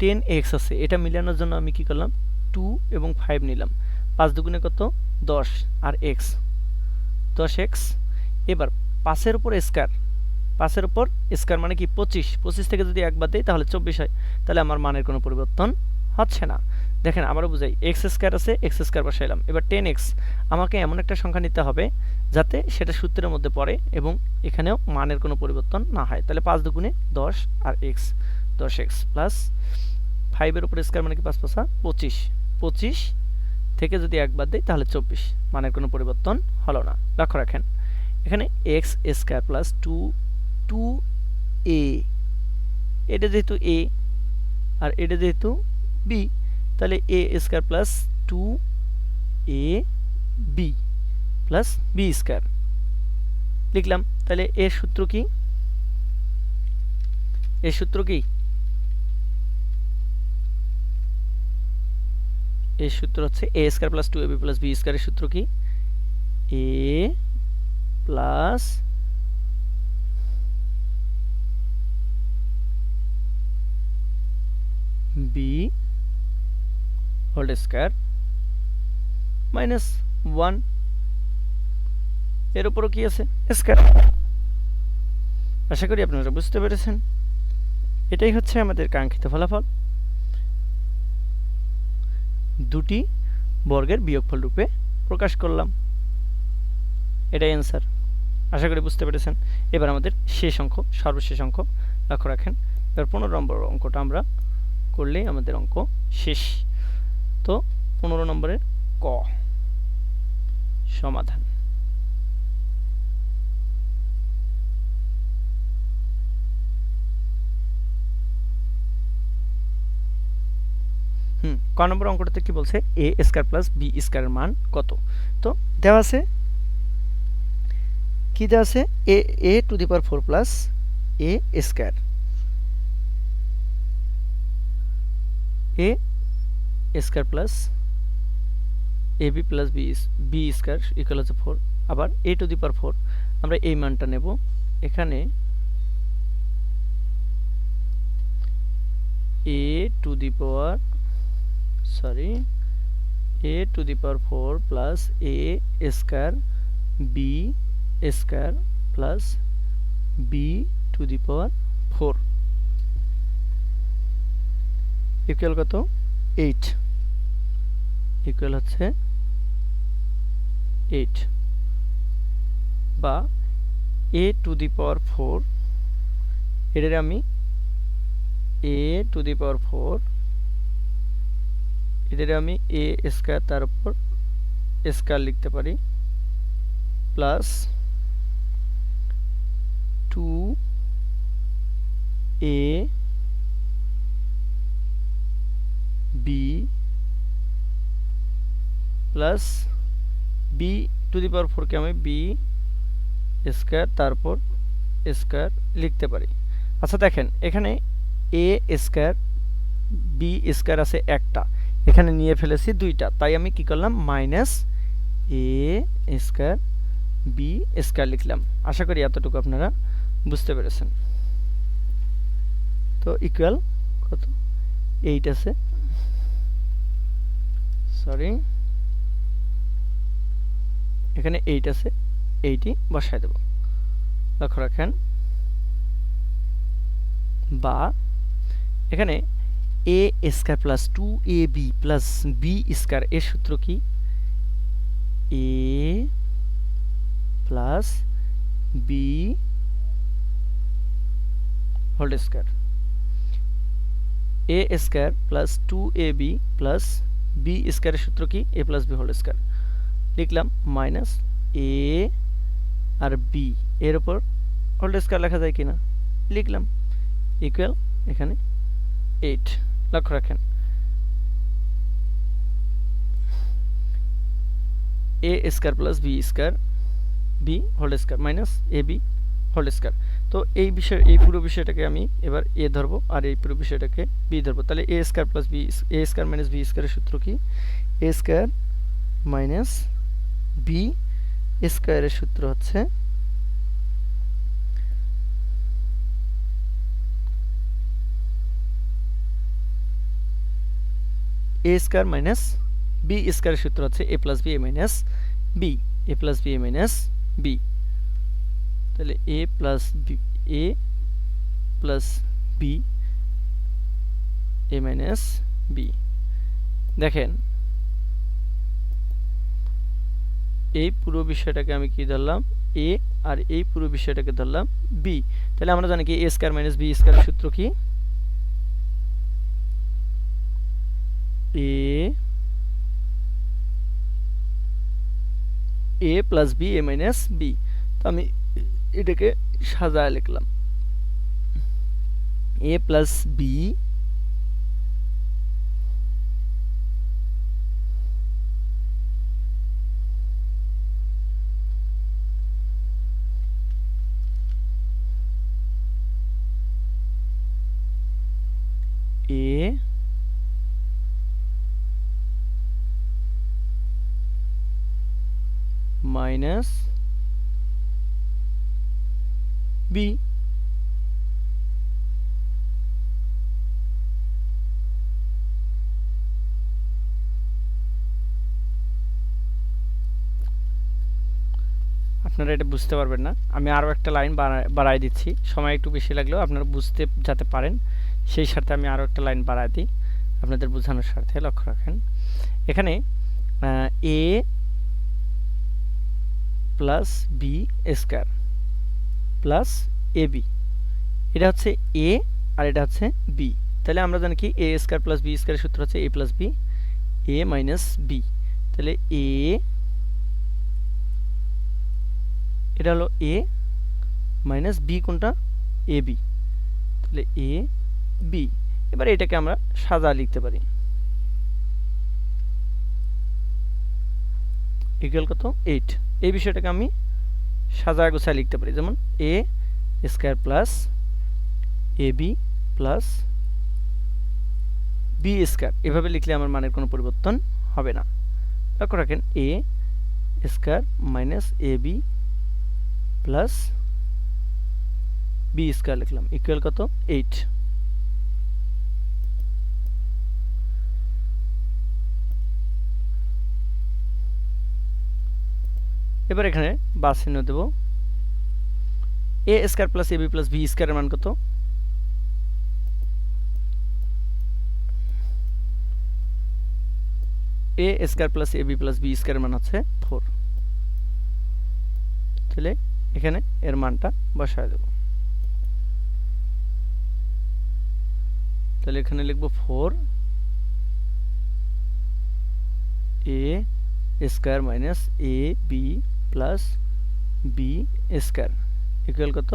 10x আছে, এটা মিলানোর জন্য আমি কি করলাম 2 এবং 5 নিলাম, 5 দুগুণে কত 10 আর x 10x। এবার 5 এর উপর স্কয়ার, 5 এর উপর স্কয়ার মানে কি 25, 25 থেকে যদি 1 বাদ দেই তাহলে 24 হয়, তাহলে আমার মানের কোনো পরিবর্তন হচ্ছে না। দেখেন আবারও বুঝাই, x স্কয়ার আছে, x স্কয়ার বসাইলাম। এবার 10x আমাকে এমন একটা সংখ্যা নিতে হবে যাতে সেটা সূত্রের মধ্যে পড়ে এবং এখানেও মানের কোনো পরিবর্তন না হয়। তাহলে 5 দুগুণে 10 আর x 10x প্লাস 5 এর উপর স্কয়ার মানে কি 5 5 25, 25 থেকে যদি 1 বাদ দেই তাহলে 24, মানের কোনো পরিবর্তন হলো না। লক্ষ্য রাখেন এখানে x স্কয়ার প্লাস 2a, এটা যেহেতু a আর এটা যেহেতু b, তাহলে a square plus 2ab plus b square লিখলাম। তাহলে এর সূত্র কি? এর সূত্র কি? এর সূত্র হচ্ছে a square plus 2ab plus b স্কয়ারের সূত্র কি? a plus b whole square minus 1, এর উপরও কি আছে? স্কয়ার। আশা করি আপনারা বুঝতে পেরেছেন। এটাই হচ্ছে আমাদের কাঙ্ক্ষিত ফলাফল, দুটি বর্গের বিয়োগফল রূপে প্রকাশ করলাম। এটাই অ্যান্সার। আশা করি বুঝতে পেরেছেন। এবার আমাদের শেষ অঙ্ক, সর্বশেষ অঙ্ক লক্ষ্য রাখেন। এবার 15 নম্বর অঙ্কটা আমরা করলেই আমাদের অঙ্ক শেষ। তো 15 নম্বরের ক সমাধান। ক নম্বর অঙ্কটাতে কি বলছে? a স্কয়ার প্লাস b স্কয়ারের মান কত? তো দেওয়া আছে, কি দেওয়া আছে? a to the power 4 plus a square, a square plus ab plus b square equal হচ্ছে 4। আবার a টু দি পাওয়ার 4 আমরা এই মানটা নেব, এখানে a to the power a to the power 4 plus a square b square plus b to the power 4 equal কত? 8, equal হচ্ছে 8, বা a টু দি পাওয়ার 4, এটার আমি a টু দি পাওয়ার 4, এটার আমি a স্কয়ার তার উপর স্কয়ার লিখতে পারি, plus 2a b plus b to the power 4 কে আমি b স্কয়ার তারপর স্কয়ার লিখতে পারি। আচ্ছা দেখেন এখানে a স্কয়ার b স্কয়ার আছে একটা, এখানে নিয়ে ফেলেছি দুইটা, তাই আমি কি করলাম? Minus a square b square লিখলাম। আশা করি এতটুকু আপনারা বুঝতে পেরেছেন। তো ইকুয়াল কত? 8 আছে, সরি এখানে 8 আছে, 8ই বসায় দেব। লক্ষ্য রাখেন, বা এখানে a square plus 2ab plus b square এর সূত্র কি? a plus b whole square, a square plus 2ab plus b স্কয়ারের সূত্র কি? a plus b whole square লিখলাম, মাইনাস a আর b এর উপর হোল স্কয়ার লেখা যায় কিনা? লিখলাম, ইকুয়াল এখানে 8। লক্ষ্য রাখেন a square plus b square b whole square minus ab whole square. তো এই পুরো বিষয়টাকে আমি এবার a ধরবো আর এই পুরো বিষয়টাকে b ধরবো। তাহলে a square plus b, a square minus b স্কয়ারের সূত্র কি? a স্কয়ার মাইনাস b স্কয়ারের সূত্র হচ্ছে a স্কয়ার মাইনাস b স্কয়ারের সূত্র হচ্ছে a plus b a minus b, a plus b a minus b। তাহলে a plus b a minus b। দেখেন এই পুরো বিষয়টাকে আমি কি ধরলাম? a, আর এই পুরো বিষয়টাকে ধরলাম b। তাহলে আমরা জানি কি a স্কয়ার মাইনাস b স্কয়ারের সূত্র কি? a A plus B A minus B. তো আমি এটাকে সাজায় লিখলাম A plus B A minus B. আপনারা এটা বুঝতে পারবেন না, আমি আরও একটা লাইন বাড়াই দিচ্ছি, সময় একটু বেশি লাগলেও আপনারা বুঝতে যাতে পারেন সেই স্বার্থে আমি আরও একটা লাইন বাড়াই দিই আপনাদের বোঝানোর স্বার্থে। লক্ষ্য রাখেন এখানে এ plus B square plus A B, এটা হচ্ছে এ আর এটা হচ্ছে বি। তাহলে আমরা জানি কি এ স্কয়ার প্লাস বি স্কয়ারের সূত্র হচ্ছে A plus B A minus B. তাহলে এ এটা হলো এ মাইনাস বি কোনটা এ বি, তাহলে এ বি। এবার এটাকে আমরা সাজা লিখতে পারি ইকুয়াল কত 8। এই বিষয়টাকে আমি সাজা গোছায় লিখতে পারি, যেমন এ square plus A B plus B square, এভাবে লিখলে আমার মানের কোনো পরিবর্তন হবে না। লক্ষ্য রাখেন a square minus A B plus B square লিখলাম ইকুয়াল কত 8। এবার এখানে বা চিহ্ন দেব, এ square plus A B plus B স্কয়ারের মান কত, এ square plus A B plus B স্কয়ারের মান হচ্ছে 4। তাহলে এখানে এর মানটা বসায় দেব, তাহলে এখানে লিখব 4 A square minus A B plus B square equal কত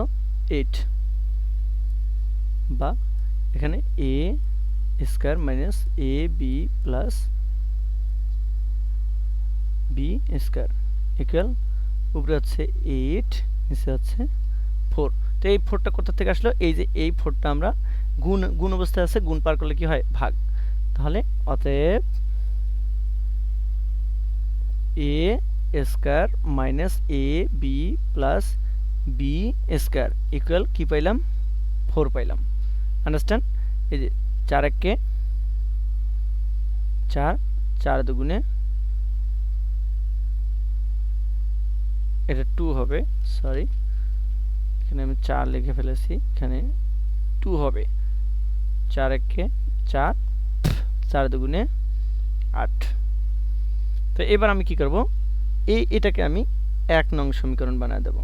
8, বা এখানে A square minus A B plus B square equal উপরে হচ্ছে 8 নিচে হচ্ছে 4। তো এই 4টা কোথা থেকে আসলো, এই যে এই 4টা আমরা গুণ অবস্থায় আছে, গুণ পার করলে কি হয় ভাগ। তাহলে অতএব A square minus A B plus B square equal কি পাইলাম 4 পাইলাম। আন্ডারস্ট্যান্ড? এই যে 4 একে 4, 4 দুগুণে এটা 2 হবে, সরি এখানে আমি 4 লিখে ফেলেছি, এখানে 2 হবে। 4 একে 4, 4 দুগুণে 8। তো এবার আমি কি করব, এটাকে আমি 1 নং সমীকরণ বানায় দেব।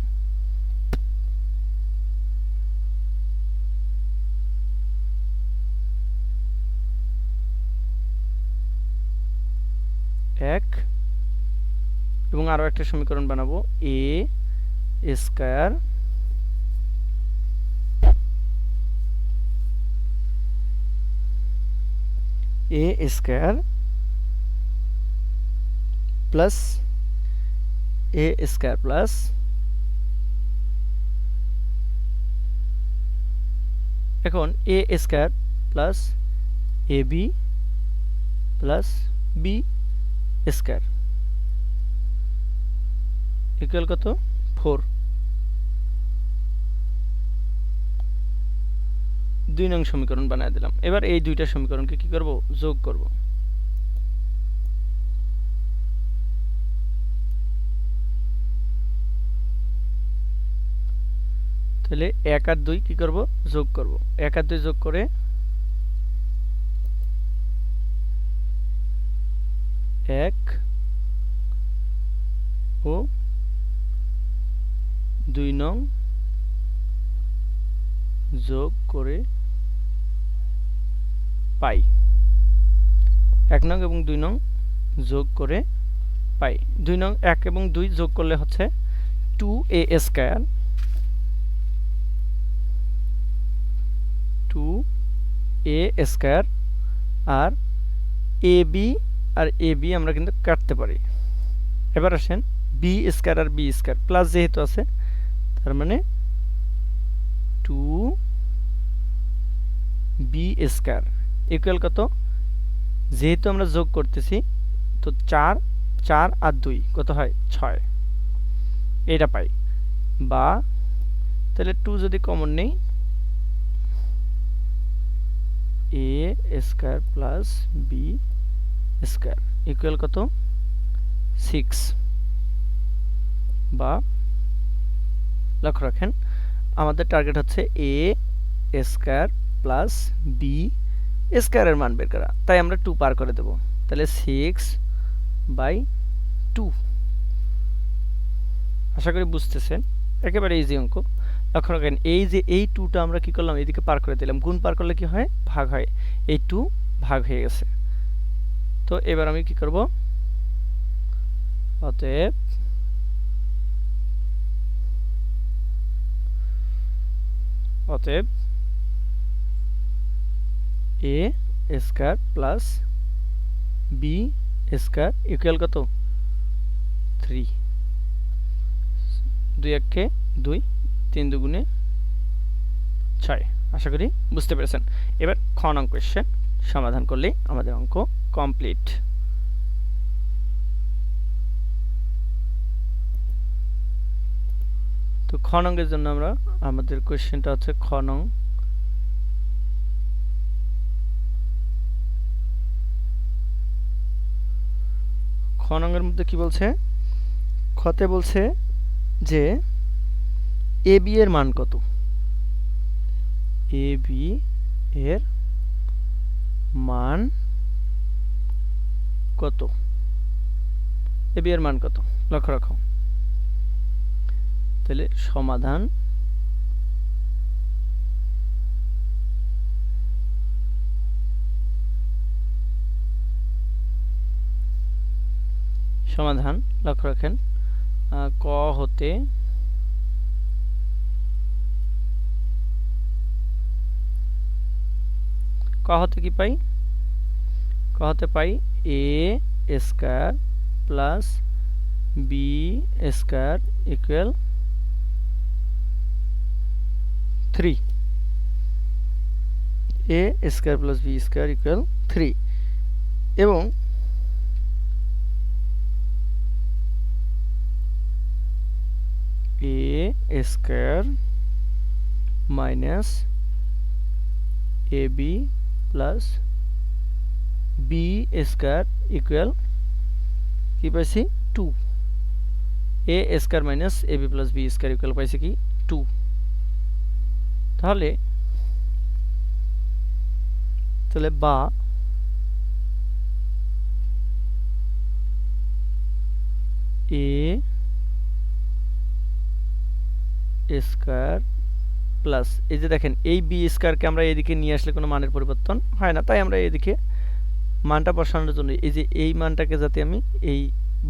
এবং আরো একটা সমীকরণ বানাবো A square plus A square plus এখন A square plus A B plus B square equal কত 4। 2 নং সমীকরণ বানায় দিলাম। এবার এই দুইটা সমীকরণকে কি করব, যোগ করব। তাহলে 1 আর 2 কি করব, যোগ করব। 1 আর 2 যোগ করে 1 ও 2 নং যোগ করে পাই। 1 নং এবং 2 নং যোগ করে পাই 2 নং 1 এবং 2 যোগ করলে হচ্ছে 2a স্কয়ার 2a স্কয়ার আর ab আর ab আমরা কিন্তু কাটতে পারি। এবার আসেন b স্কয়ার আর b স্কয়ার প্লাস যেহেতু আছে তার মানে 2b স্কয়ার ইকুয়াল কত, যেহেতু আমরা যোগ করতেছি তো 4 4 আর 2 কত হয় 6 এটা পাই। বা তাহলে 2 যদি কমন নেই a square plus b square equal কত 6। বা লক্ষ্য রাখেন আমাদের টার্গেট হচ্ছে a স্কয়ার প্লাস b স্কয়ারের মান বের করা, তাই আমরা 2 পার করে দেব। তাহলে 6/2। আশা করি বুঝতেছেন, একেবারে ইজি অঙ্ক। লক্ষ্য রাখেন এই যে এই 2টা আমরা কি করলাম, এদিকে পার করে দিলাম, গুণ পার করলে কি হয় ভাগ হয়, এই 2 ভাগ হয়ে গেছে। তো এবার আমি কি করব, অতএব a square plus b square equal কত 3। 2 1 2 3 দুগুণে 6। আশা করি বুঝতে পেরেছেন। এবার খ নং কোশ্চেন সমাধান করলেই আমাদের অঙ্ক কমপ্লিট। তো খ নংয়ের জন্য আমরা আমাদের কোশ্চেনটা হচ্ছে খ নং। খ নংয়ের মধ্যে কি বলছে, খতে বলছে যে ab এর মান কত, ab এর মান কত, ab এর মান কত লক্ষ্য রাখো। তাহলে সমাধান লক্ষ্য রাখেন ক হতে কি পাই, ক হতে পাই a square plus b square equal 3। a square plus b square equal 3 এবং a square minus ab plus b square equal কি পাইছি 2। a square minus ab plus b square equal পাইছি কি 2। তাহলে বা a স্কয়ার প্লাস এই যে দেখেন এই b স্কয়ারকে আমরা এদিকে নিয়ে আসলে কোনো মানের পরিবর্তন হয় না, তাই আমরা এদিকে মানটা বসানোর জন্য এই যে এই মানটাকে যাতে আমি এই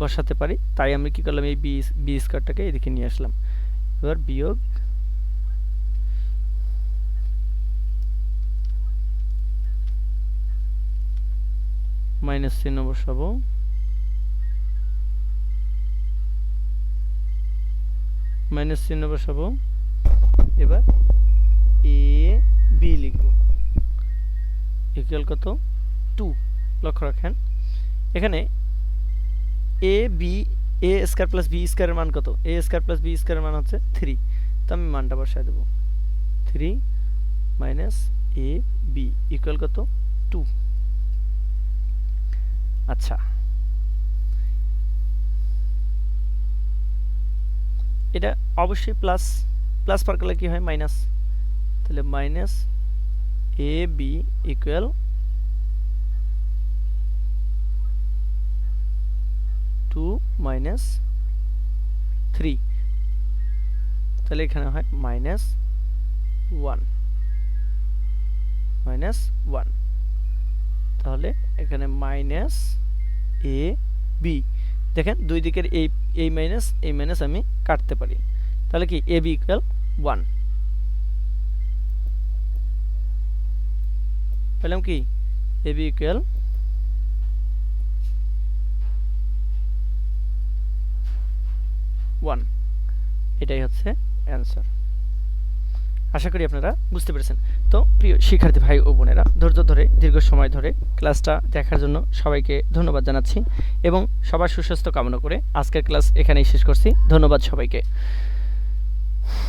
বসাতে পারি তাই আমি কি করলাম, এই b স্কয়ারটাকে এদিকে নিয়ে আসলাম। এবার বিয়োগ মাইনাস চিহ্ন বসাবো, মাইনাস চিহ্ন বসাবো। এবার a b লিখব ইকুয়াল কত 2। লক্ষ্য রাখেন এখানে a স্কয়ার প্লাস b স্কয়ারের মান কত, a স্কয়ার প্লাস b স্কয়ারের মান হচ্ছে 3, তো আমি মানটা বসায় দেব 3 মাইনাস a b ইকুয়াল কত 2। আচ্ছা এটা অবশ্যই প্লাস, প্লাস পার করলে কি হয় মাইনাস, তাহলে minus A B equal 2 minus 3, তাহলে এখানে হয় মাইনাস 1, তাহলে এখানে মাইনাস এ বি দেখেন দুই দিকের এই মাইনাস আমি কাটতে পারি, তাহলে কি এ বি ইকুয়াল 1 পেলাম, কি এ বি ইকুয়াল 1। এটাই হচ্ছে অ্যান্সার। আশা করি আপনারা বুঝতে পেরেছেন। তো প্রিয় শিক্ষার্থী ভাই ও বোনেরা, ধৈর্য ধরে দীর্ঘ সময় ধরে ক্লাসটা দেখার জন্য সবাইকে ধন্যবাদ জানাচ্ছি এবং সবার সুস্বাস্থ্য কামনা করে আজকের ক্লাস এখানেই শেষ করছি। ধন্যবাদ সবাইকে।